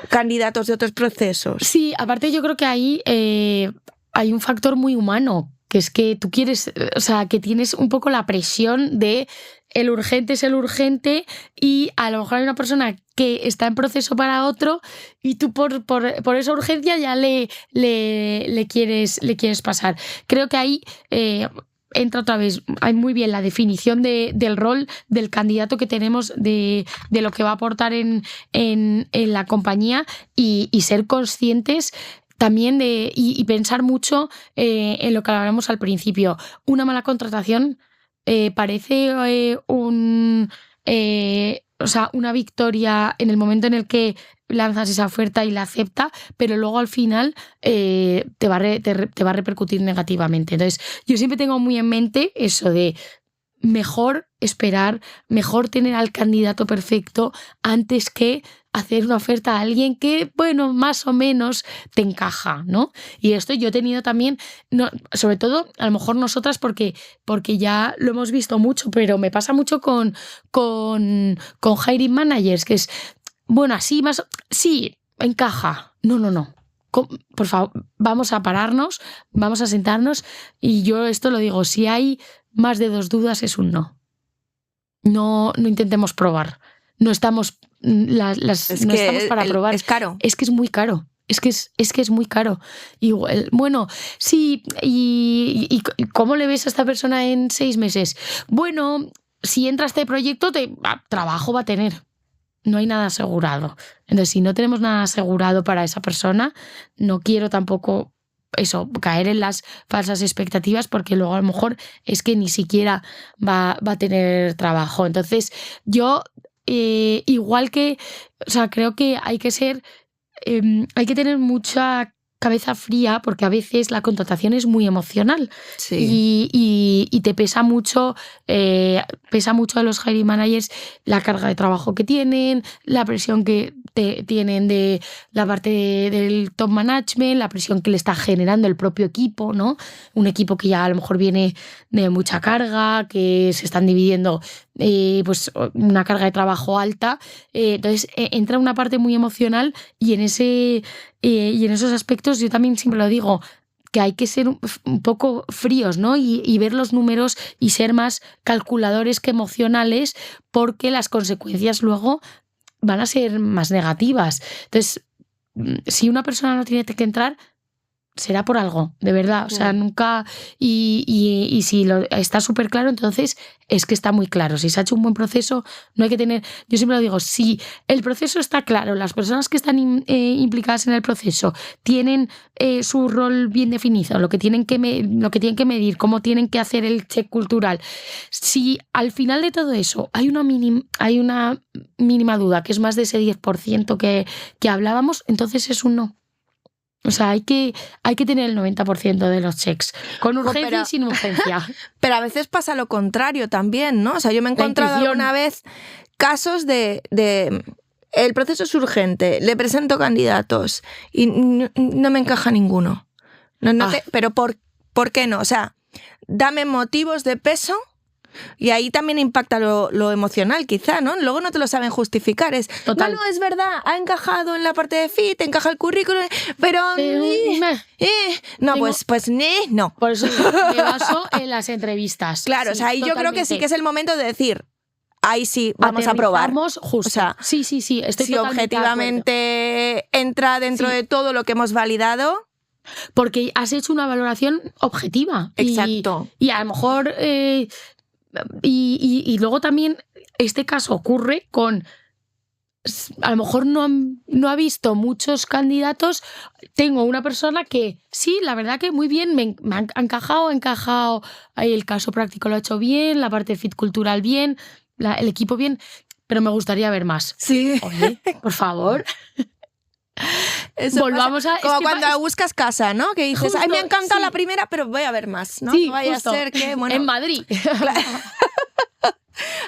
S1: candidatos de otros procesos?
S2: Sí, aparte yo creo que ahí hay un factor muy humano, que es que tú quieres, o sea, que tienes un poco la presión de el urgente es el urgente y a lo mejor hay una persona que está en proceso para otro y tú por esa urgencia ya le quieres pasar. Creo que ahí entra otra vez, hay muy bien la definición del rol del candidato que tenemos, de lo que va a aportar en la compañía y ser conscientes también y pensar mucho en lo que hablábamos al principio. Una mala contratación parece una victoria en el momento en el que lanzas esa oferta y la acepta, pero luego al final te va a repercutir negativamente. Entonces, yo siempre tengo muy en mente eso de mejor esperar, mejor tener al candidato perfecto antes que hacer una oferta a alguien que, bueno, más o menos te encaja, ¿no? Y esto yo he tenido también, no, sobre todo, a lo mejor nosotras porque ya lo hemos visto mucho, pero me pasa mucho con hiring managers, que es, bueno, así más, sí, encaja. No. Por favor, vamos a pararnos, vamos a sentarnos y yo esto lo digo, si hay más de 2 dudas es un no. No intentemos probar. No estamos estamos para probar.
S1: Es caro.
S2: Es que es muy caro. Es que es muy caro. Igual, bueno, sí, y ¿cómo le ves a esta persona en 6 meses? Bueno, si entra a este proyecto, trabajo va a tener. No hay nada asegurado. Entonces, si no tenemos nada asegurado para esa persona, no quiero tampoco caer en las falsas expectativas, porque luego a lo mejor es que ni siquiera va a tener trabajo. Entonces, yo igual que, o sea, creo que hay que tener mucha cabeza fría, porque a veces la contratación es muy emocional.
S1: Sí.
S2: Y te pesa mucho a los hiring managers la carga de trabajo que tienen, la presión que tienen de la parte del top management, la presión que le está generando el propio equipo, ¿no? Un equipo que ya a lo mejor viene de mucha carga, que se están dividiendo pues una carga de trabajo alta. Entonces entra una parte muy emocional y en esos aspectos yo también siempre lo digo, que hay que ser un poco fríos, ¿no? Y ver los números y ser más calculadores que emocionales, porque las consecuencias luego van a ser más negativas. Entonces, si una persona no tiene que entrar, será por algo, de verdad. O sea, nunca... Y si está súper claro, entonces es que está muy claro. Si se ha hecho un buen proceso, no hay que tener... Yo siempre lo digo, si el proceso está claro, las personas que están implicadas en el proceso tienen su rol bien definido, lo que tienen que medir, cómo tienen que hacer el check cultural. Si al final de todo eso hay una mínima duda, que es más de ese 10% que hablábamos, entonces es un no. O sea, hay que tener el 90% de los checks, con urgencia y sin urgencia.
S1: Pero a veces pasa lo contrario también, ¿no? O sea, yo me he encontrado alguna vez casos de el proceso es urgente, le presento candidatos y no me encaja ninguno. Pero ¿por qué no? O sea, dame motivos de peso. Y ahí también impacta lo emocional, quizá, ¿no? Luego no te lo saben justificar.
S2: Total.
S1: No, es verdad, ha encajado en la parte de fit, encaja el currículum, pero... no.
S2: Por eso me baso en las entrevistas.
S1: Claro, sí, o sea, ahí yo creo que sí que es el momento de decir, ahí sí, vamos a probar.
S2: Justo. O sea, sí, estoy
S1: si objetivamente entra dentro de todo lo que hemos validado...
S2: Porque has hecho una valoración objetiva.
S1: Exacto.
S2: Y a lo mejor... Y luego también este caso ocurre con, a lo mejor no ha visto muchos candidatos. Tengo una persona que sí, la verdad que muy bien, me ha encajado, el caso práctico lo ha hecho bien, la parte fit cultural bien, el equipo bien, pero me gustaría ver más.
S1: Sí.
S2: Oye, por favor.
S1: Eso
S2: volvamos
S1: pasa,
S2: a...
S1: como cuando buscas casa, ¿no? Que dices,
S2: justo,
S1: ay, me ha encantado la primera, pero voy a ver más, ¿no?
S2: Sí,
S1: no vaya
S2: justo.
S1: a ser que, bueno...
S2: En Madrid.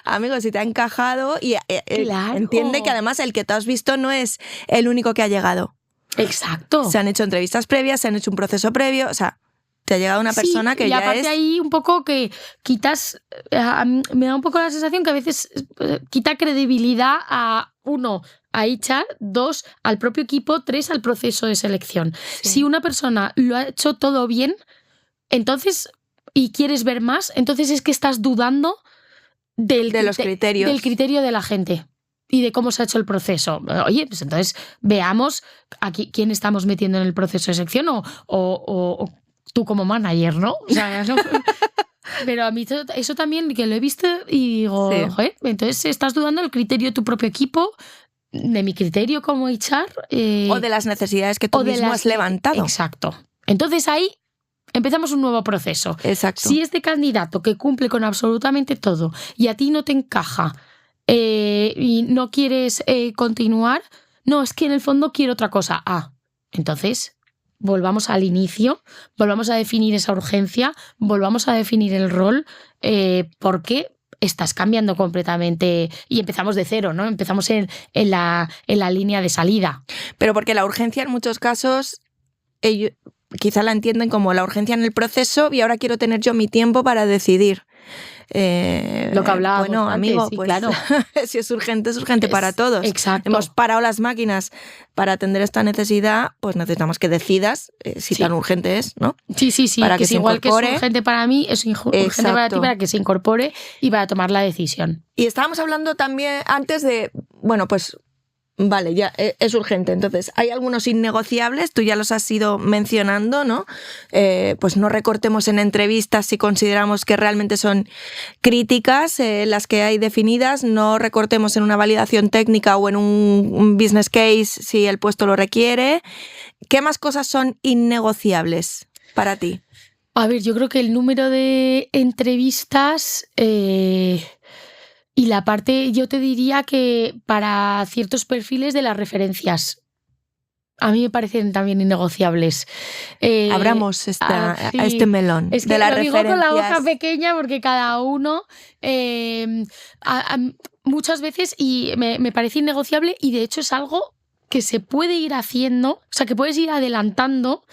S1: Amigo, si te ha encajado y
S2: Claro.
S1: entiende que además el que tú has visto no es el único que ha llegado.
S2: Exacto.
S1: Se han hecho entrevistas previas, se han hecho un proceso previo, o sea, te ha llegado una persona que
S2: y
S1: ya
S2: aparte
S1: es...
S2: ahí un poco que quitas, a mí me da un poco la sensación que a veces quita credibilidad a, 1, a HR, 2, al propio equipo, 3, al proceso de selección.
S1: Sí.
S2: Si una persona lo ha hecho todo bien, entonces, y quieres ver más, entonces es que estás dudando
S1: de los criterios.
S2: del criterio de la gente y de cómo se ha hecho el proceso. Oye, pues entonces veamos aquí quién estamos metiendo en el proceso de selección o tú como manager, ¿no? O sea, ¿no? Pero a mí eso también, que lo he visto y digo,
S1: Sí.
S2: joder, entonces estás dudando del criterio de tu propio equipo, de mi criterio como HR.
S1: O de las necesidades que tú mismo has levantado.
S2: Exacto. Entonces ahí empezamos un nuevo proceso.
S1: Exacto.
S2: Si este candidato que cumple con absolutamente todo y a ti no te encaja y no quieres continuar, no, es que en el fondo quiero otra cosa. Entonces volvamos al inicio, volvamos a definir esa urgencia, volvamos a definir el rol, porque estás cambiando completamente y empezamos de cero, ¿no? Empezamos en la línea de salida.
S1: Pero porque la urgencia en muchos casos, ellos quizá la entienden como la urgencia en el proceso y ahora quiero tener yo mi tiempo para decidir.
S2: Lo que hablábamos
S1: bueno,
S2: antes,
S1: amigo,
S2: sí,
S1: pues
S2: claro.
S1: si es urgente para todos.
S2: Exacto.
S1: Hemos parado las máquinas para atender esta necesidad, pues necesitamos que decidas si tan urgente es, ¿no?
S2: Sí,
S1: para
S2: que es igual que es urgente para mí, es urgente para ti, para que se incorpore y para tomar la decisión.
S1: Y estábamos hablando también antes de, bueno, pues vale, ya es urgente. Entonces, hay algunos innegociables, tú ya los has ido mencionando, ¿no? Pues no recortemos en entrevistas si consideramos que realmente son críticas las que hay definidas, no recortemos en una validación técnica o en un business case si el puesto lo requiere. ¿Qué más cosas son innegociables para ti?
S2: A ver, yo creo que el número de entrevistas... y la parte, yo te diría que para ciertos perfiles de las referencias, a mí me parecen también innegociables.
S1: Abramos este melón
S2: es que
S1: de las
S2: lo digo
S1: referencias.
S2: con la boca pequeña porque cada uno muchas veces y me parece innegociable y de hecho es algo que se puede ir haciendo, o sea, que puedes ir adelantando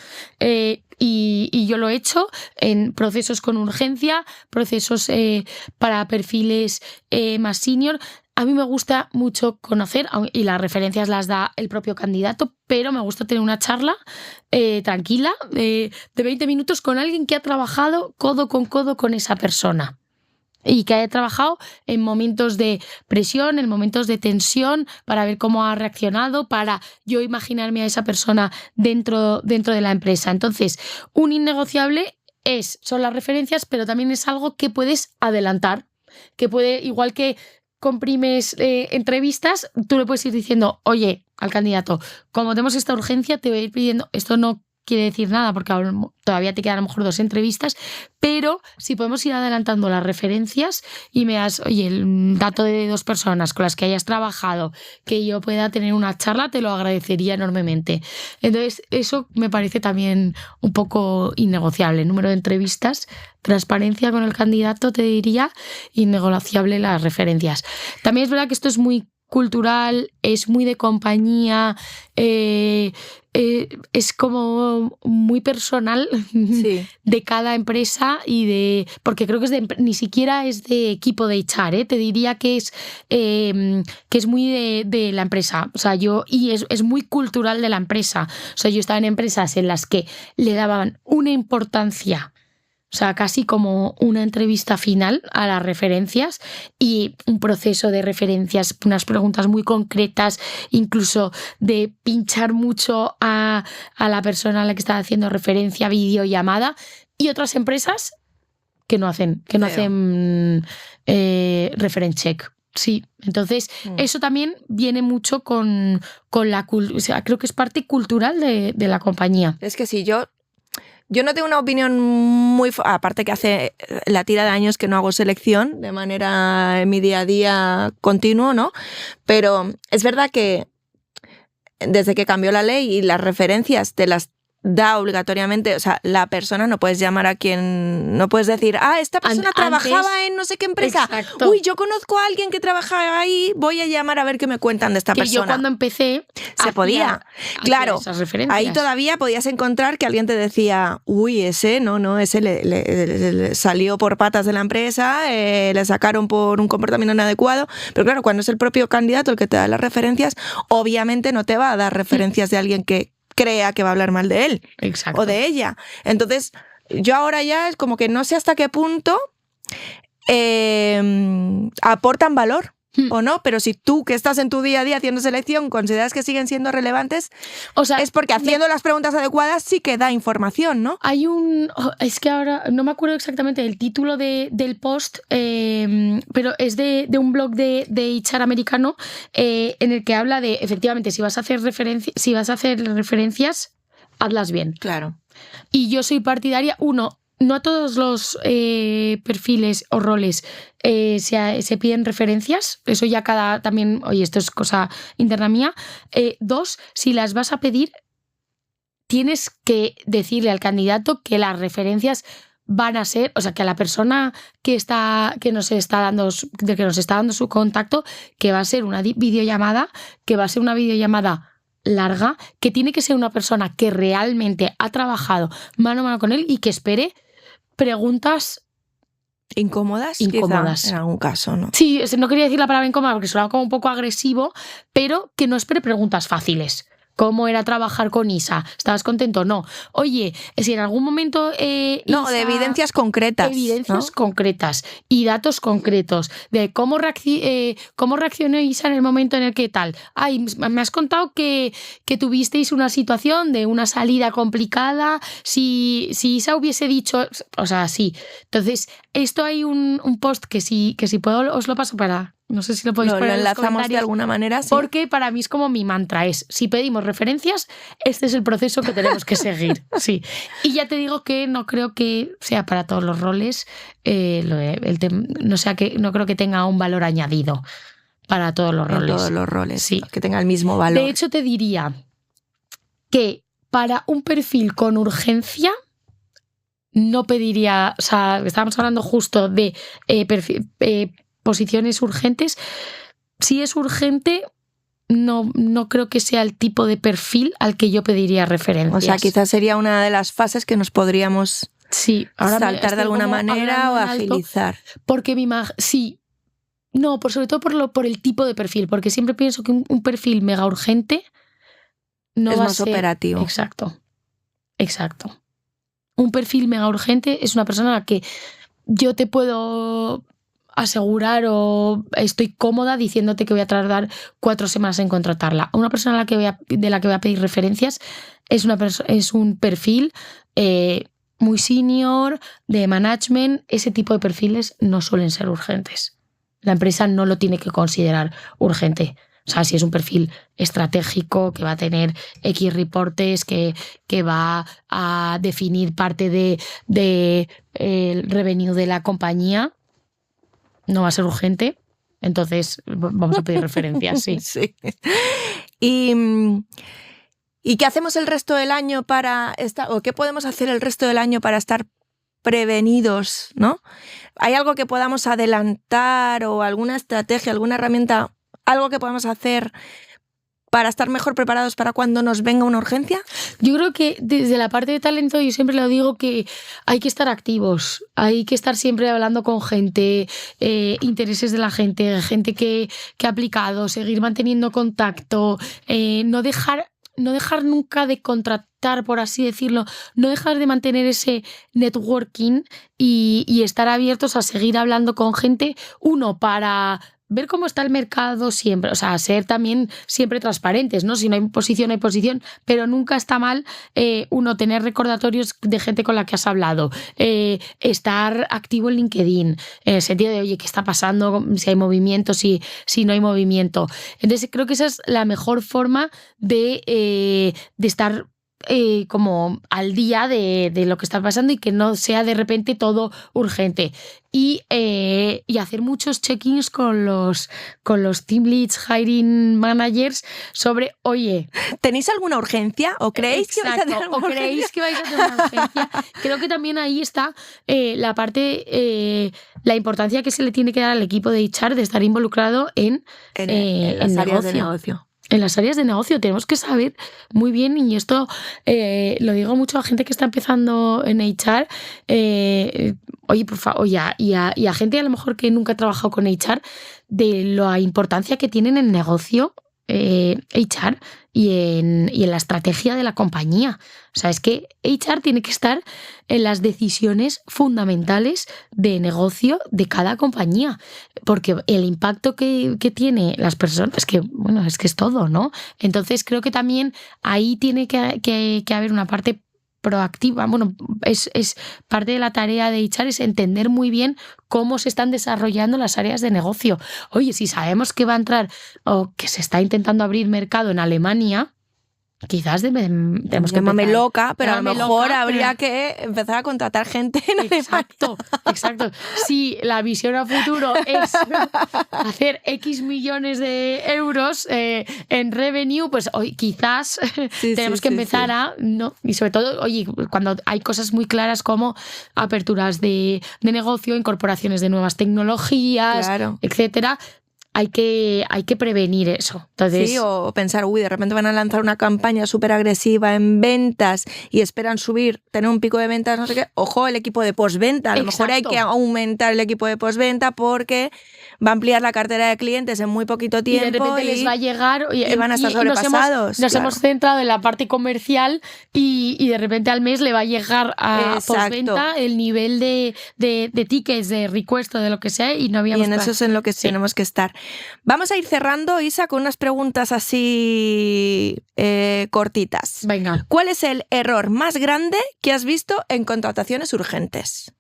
S2: y yo lo he hecho en procesos con urgencia, procesos para perfiles más senior. A mí me gusta mucho conocer, y las referencias las da el propio candidato, pero me gusta tener una charla tranquila de 20 minutos con alguien que ha trabajado codo con esa persona. Y que haya trabajado en momentos de presión, en momentos de tensión, para ver cómo ha reaccionado, para yo imaginarme a esa persona dentro de la empresa. Entonces, un innegociable son las referencias, pero también es algo que puedes adelantar, que puede, igual que comprimes entrevistas, tú le puedes ir diciendo, oye, al candidato, como tenemos esta urgencia, te voy a ir pidiendo, esto no quiere decir nada porque todavía te quedan a lo mejor 2 entrevistas, pero si podemos ir adelantando las referencias y me das, oye, el dato de 2 personas con las que hayas trabajado, que yo pueda tener una charla, te lo agradecería enormemente. Entonces, eso me parece también un poco innegociable. Número de entrevistas, transparencia con el candidato, te diría, innegociable las referencias. También es verdad que esto es muy cultural, es muy de compañía, es como muy personal
S1: sí.
S2: de cada empresa porque creo que ni siquiera es de equipo de HR, te diría que es muy de la empresa, o sea, es muy cultural de la empresa. O sea, yo estaba en empresas en las que le daban una importancia, o sea, casi como una entrevista final a las referencias y un proceso de referencias, unas preguntas muy concretas, incluso de pinchar mucho a la persona a la que está haciendo referencia, videollamada, y otras empresas que no hacen reference check. Sí, entonces eso también viene mucho con la cultura, o sea, creo que es parte cultural de la compañía.
S1: Es que sí, yo no tengo una opinión muy... Aparte que hace la tira de años que no hago selección de manera en mi día a día continuo, ¿no? Pero es verdad que desde que cambió la ley y las referencias te las da obligatoriamente, o sea, la persona no puedes llamar a quien, no puedes decir, esta persona trabajaba en no sé qué empresa.
S2: Exacto.
S1: Uy, yo conozco a alguien que trabajaba ahí, voy a llamar a ver qué me cuentan de esta persona.
S2: Yo cuando empecé
S1: se podía. Claro,
S2: esas referencias.
S1: Ahí todavía podías encontrar que alguien te decía, uy, ese ese le salió por patas de la empresa, le sacaron por un comportamiento inadecuado, pero claro, cuando es el propio candidato el que te da las referencias, obviamente no te va a dar referencias de alguien que crea que va a hablar mal de él.
S2: Exacto.
S1: O de ella. Entonces, yo ahora ya es como que no sé hasta qué punto aportan valor o no, pero si tú que estás en tu día a día haciendo selección consideras que siguen siendo relevantes,
S2: o sea,
S1: es porque haciendo las preguntas adecuadas sí que da información, ¿no?
S2: Hay es que ahora no me acuerdo exactamente del título del post, pero es de un blog de HR americano en el que habla de, efectivamente, si vas a hacer referencias, hazlas bien.
S1: Claro.
S2: Y yo soy partidaria, no a todos los perfiles o roles se piden referencias, eso ya también, oye, esto es cosa interna mía. 2, si las vas a pedir, tienes que decirle al candidato que las referencias van a ser, o sea, que a la persona que nos está dando su contacto, que va a ser una videollamada, larga, que tiene que ser una persona que realmente ha trabajado mano a mano con él y que espere preguntas
S1: incómodas quizá, en algún caso, ¿no?
S2: Sí, no quería decir la palabra incómoda porque suena como un poco agresivo, pero que no espere preguntas fáciles. ¿Cómo era trabajar con Isa? ¿Estabas contento? No. Oye, si en algún momento...
S1: no, de evidencias concretas.
S2: Evidencias concretas y datos concretos de cómo reaccionó Isa en el momento en el que tal. Ay, me has contado que tuvisteis una situación de una salida complicada. Si Isa hubiese dicho... O sea, sí. Entonces, esto hay un post que si puedo os lo paso para... No sé si lo podéis poner
S1: lo enlazamos de alguna manera, sí.
S2: Porque para mí es como mi mantra, si pedimos referencias, este es el proceso que tenemos que seguir. Sí. Y ya te digo que no creo que sea para todos los roles, no creo que tenga un valor añadido para todos los roles.
S1: Todos los roles,
S2: sí.
S1: Que tenga el mismo valor.
S2: De hecho, te diría que para un perfil con urgencia no pediría, o sea, estábamos hablando justo de posiciones urgentes. Si es urgente, no creo que sea el tipo de perfil al que yo pediría referencias.
S1: O sea, quizás sería una de las fases que nos podríamos saltar de alguna manera o agilizar.
S2: Porque sí. No, sobre todo por el tipo de perfil, porque siempre pienso que un perfil mega urgente no
S1: es
S2: va
S1: más
S2: a ser
S1: operativo.
S2: Exacto. Un perfil mega urgente es una persona a la que yo te puedo asegurar o estoy cómoda diciéndote que voy a tardar 4 semanas en contratarla. Una persona de la que voy a pedir referencias es un perfil muy senior, de management. Ese tipo de perfiles no suelen ser urgentes. La empresa no lo tiene que considerar urgente. O sea, si es un perfil estratégico que va a tener X reportes, que va a definir parte de el revenue de la compañía, no va a ser urgente, entonces vamos a pedir referencias, sí.
S1: Sí. ¿Y qué hacemos el resto del año o qué podemos hacer el resto del año para estar prevenidos, ¿no? ¿Hay algo que podamos adelantar o alguna estrategia, alguna herramienta, algo que podamos hacer para estar mejor preparados para cuando nos venga una urgencia?
S2: Yo creo que desde la parte de talento yo siempre lo digo que hay que estar activos, hay que estar siempre hablando con gente, intereses de la gente que ha aplicado, seguir manteniendo contacto, no dejar nunca de contratar, por así decirlo, no dejar de mantener ese networking y estar abiertos a seguir hablando con gente, para ver cómo está el mercado siempre, o sea, ser también siempre transparentes, ¿no? Si no hay posición, pero nunca está mal tener recordatorios de gente con la que has hablado, estar activo en LinkedIn, en el sentido de, oye, ¿qué está pasando? Si hay movimiento, si no hay movimiento. Entonces creo que esa es la mejor forma de estar como al día de lo que está pasando y que no sea de repente todo urgente. Y hacer muchos check-ins con los team leads, hiring managers sobre, oye...
S1: ¿Tenéis alguna urgencia? ¿O creéis que vais a tener alguna urgencia?
S2: ¿Creéis que vais a tener una urgencia? Creo que también ahí está la parte, la importancia que se le tiene que dar al equipo de HR de estar involucrado en
S1: las áreas de negocio.
S2: En las áreas de negocio tenemos que saber muy bien, y esto lo digo mucho a gente que está empezando en HR, oye, por favor, y a gente a lo mejor que nunca ha trabajado con HR, de la importancia que tienen en negocio HR y en la estrategia de la compañía. O sea, es que HR tiene que estar en las decisiones fundamentales de negocio de cada compañía, porque el impacto que tiene las personas, es que es todo, ¿no? Entonces creo que también ahí tiene que haber una parte proactiva. Bueno, es parte de la tarea de HR, es entender muy bien cómo se están desarrollando las áreas de negocio. Oye, si sabemos que va a entrar o que se está intentando abrir mercado en Alemania, quizás tenemos que
S1: empezar. Loca, pero a lo mejor habría que empezar a contratar gente en Alemania.
S2: Exacto. Si la visión a futuro es hacer X millones de euros en revenue, pues hoy quizás tenemos que empezar a... ¿no? Y sobre todo, oye, cuando hay cosas muy claras como aperturas de negocio, incorporaciones de nuevas tecnologías, etcétera, hay que prevenir eso. Entonces,
S1: sí, o pensar, de repente van a lanzar una campaña súper agresiva en ventas y esperan tener un pico de ventas, no sé qué. Ojo, el equipo de postventa. A lo mejor hay que aumentar el equipo de postventa porque va a ampliar la cartera de clientes en muy poquito tiempo.
S2: Y de repente les va a llegar
S1: y van a estar sobrepasados.
S2: Nos hemos centrado en la parte comercial y de repente al mes le va a llegar a postventa el nivel de tickets, de request o de lo que sea, y no habíamos...
S1: Y en eso es en lo que tenemos que estar. Vamos a ir cerrando, Isa, con unas preguntas así cortitas.
S2: Venga.
S1: ¿Cuál es el error más grande que has visto en contrataciones urgentes?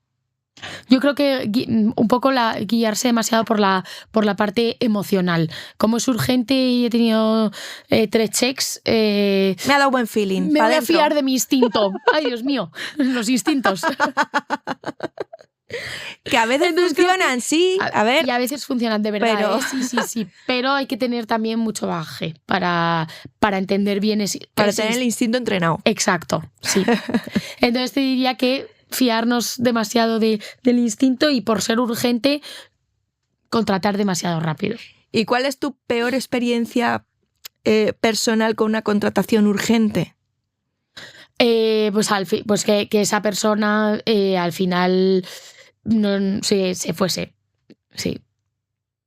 S2: Yo creo que un poco guiarse demasiado por la parte emocional. Como es urgente y he tenido 3 checks...
S1: me ha dado buen feeling.
S2: Me voy a fiar de mi instinto. Ay, Dios mío, los instintos.
S1: Que a veces funcionan, sí, a ver.
S2: Y a veces funcionan de verdad,
S1: pero...
S2: Sí. Pero hay que tener también mucho bagaje para entender bien
S1: para tener el instinto entrenado.
S2: Exacto, sí. Entonces te diría que fiarnos demasiado del instinto y, por ser urgente, contratar demasiado rápido.
S1: ¿Y cuál es tu peor experiencia personal con una contratación urgente?
S2: Pues que esa persona al final no se fuese. Sí.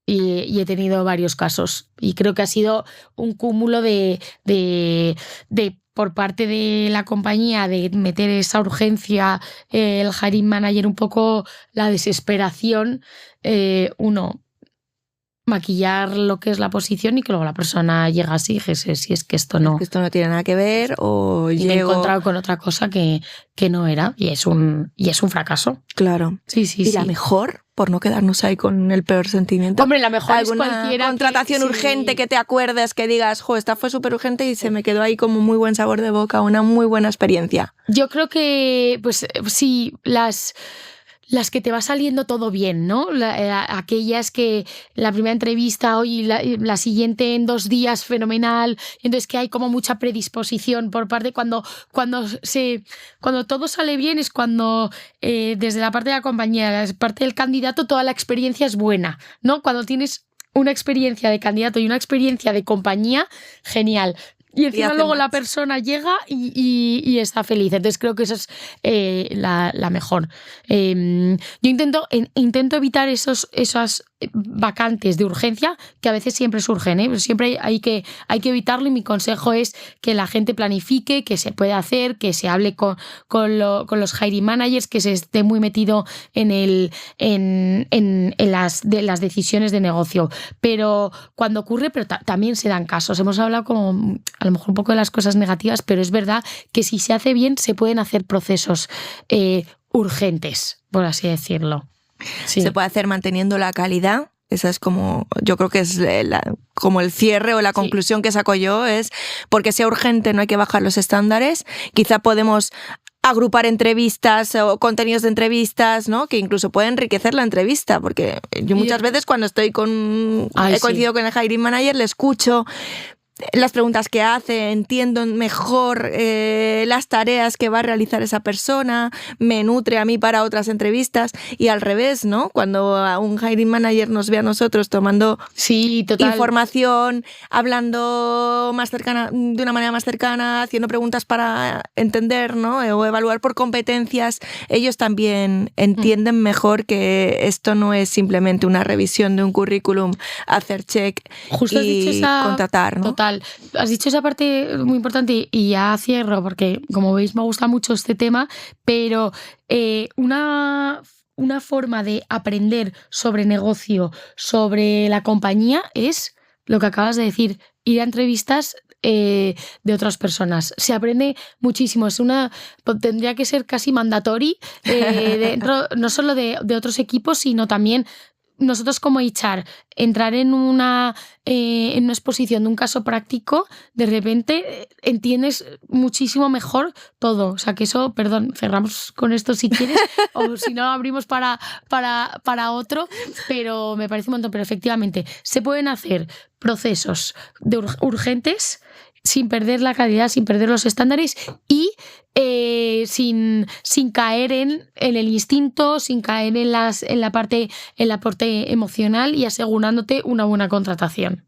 S2: Y he tenido varios casos. Y creo que ha sido un cúmulo de por parte de la compañía de meter esa urgencia, el hiring manager, un poco la desesperación, maquillar lo que es la posición y que luego la persona llega así y dijese, si es que esto no...
S1: Es que esto no tiene nada que ver, o
S2: y me he encontrado con otra cosa que no era, y es un fracaso.
S1: Claro.
S2: Sí.
S1: ¿Y la mejor? Por no quedarnos ahí con el peor sentimiento.
S2: Hombre, la mejor es cualquiera
S1: contratación urgente que te acuerdes, que digas, esta fue súper urgente y se me quedó ahí como muy buen sabor de boca, una muy buena experiencia.
S2: Yo creo que, pues sí, las que te va saliendo todo bien, ¿no? Aquellas que la primera entrevista hoy, la siguiente en 2 días, fenomenal. Entonces que hay como mucha predisposición por parte cuando todo sale bien, es cuando desde la parte de la compañía, la parte del candidato, toda la experiencia es buena, ¿no? Cuando tienes una experiencia de candidato y una experiencia de compañía, genial. Y encima luego la persona llega y está feliz. Entonces creo que esa es la mejor. Yo intento evitar esas vacantes de urgencia que a veces siempre surgen, Pero siempre hay que evitarlo, y mi consejo es que la gente planifique, que se puede hacer, que se hable con los hiring managers, que se esté muy metido en las decisiones de negocio. Pero cuando ocurre, pero también se dan casos. Hemos hablado como a lo mejor un poco de las cosas negativas, pero es verdad que si se hace bien se pueden hacer procesos urgentes, por así decirlo. Sí.
S1: Se puede hacer manteniendo la calidad, Esa es como, yo creo que es como el cierre o la conclusión que saco yo, es porque sea urgente no hay que bajar los estándares. Quizá podemos agrupar entrevistas o contenidos de entrevistas, ¿no? Que incluso puede enriquecer la entrevista, porque yo muchas veces cuando estoy he coincidido con el hiring manager, le escucho las preguntas que hace, entiendo mejor las tareas que va a realizar esa persona, me nutre a mí para otras entrevistas, y al revés, ¿no? Cuando un hiring manager nos ve a nosotros tomando información, hablando más cercana, de una manera más cercana, haciendo preguntas para entender, ¿no? O evaluar por competencias, ellos también entienden mejor que esto no es simplemente una revisión de un currículum, hacer check
S2: Justo
S1: y contratar, ¿no?
S2: Total. Has dicho esa parte muy importante y ya cierro porque, como veis, me gusta mucho este tema, pero una forma de aprender sobre negocio, sobre la compañía, es lo que acabas de decir, ir a entrevistas de otras personas. Se aprende muchísimo. Tendría que ser casi mandatory dentro, no solo de otros equipos, sino también nosotros como HR, entrar en una exposición de un caso práctico, de repente entiendes muchísimo mejor todo. O sea que eso, perdón, cerramos con esto si quieres, o si no abrimos para otro, pero me parece un montón. Pero efectivamente, se pueden hacer procesos urgentes sin perder la calidad, sin perder los estándares y sin caer en el instinto, sin caer en la parte emocional y asegurándote una buena contratación.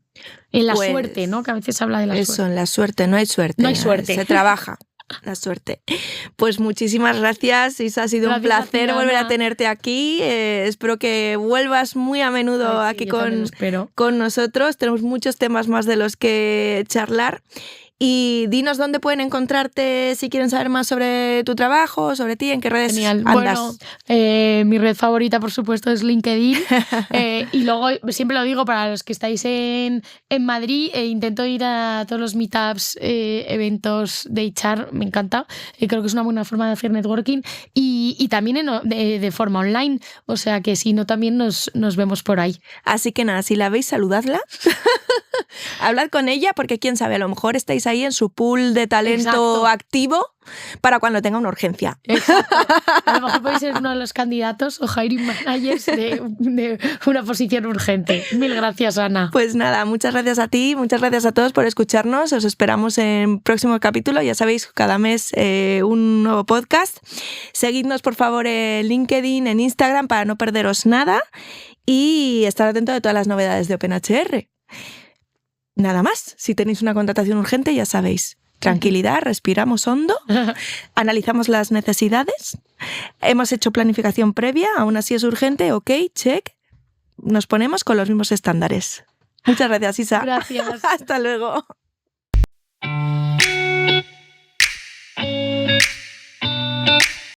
S2: En la suerte, ¿no? Que a veces habla de la suerte.
S1: Eso, en la suerte, no hay suerte.
S2: No hay suerte.
S1: Se trabaja. La suerte. Pues muchísimas gracias, Isa, ha sido un placer volver a tenerte aquí. Espero que vuelvas muy a menudo aquí con nosotros. Tenemos muchos temas más de los que charlar. Y dinos dónde pueden encontrarte si quieren saber más sobre tu trabajo, sobre ti, en qué redes andas.
S2: Bueno, mi red favorita, por supuesto, es LinkedIn. Y luego, siempre lo digo, para los que estáis en Madrid, intento ir a todos los meetups, eventos de HR, me encanta. Creo que es una buena forma de hacer networking. Y también de forma online, o sea que si no, también nos vemos por ahí.
S1: Así que nada, si la veis, saludadla. Hablad con ella, porque quién sabe, a lo mejor estáis ahí en su pool de talento activo para cuando tenga una urgencia.
S2: Exacto. A lo mejor podéis ser uno de los candidatos o hiring managers de una posición urgente. Mil gracias, Ana.
S1: Pues nada, muchas gracias a ti, muchas gracias a todos por escucharnos. Os esperamos en el próximo capítulo. Ya sabéis, cada mes un nuevo podcast. Seguidnos, por favor, en LinkedIn, en Instagram, para no perderos nada y estar atento de todas las novedades de OpenHR. Nada más, si tenéis una contratación urgente, ya sabéis, tranquilidad, respiramos hondo, analizamos las necesidades, hemos hecho planificación previa, aún así es urgente, ok, check, nos ponemos con los mismos estándares. Muchas gracias, Isa.
S2: Gracias.
S1: Hasta luego.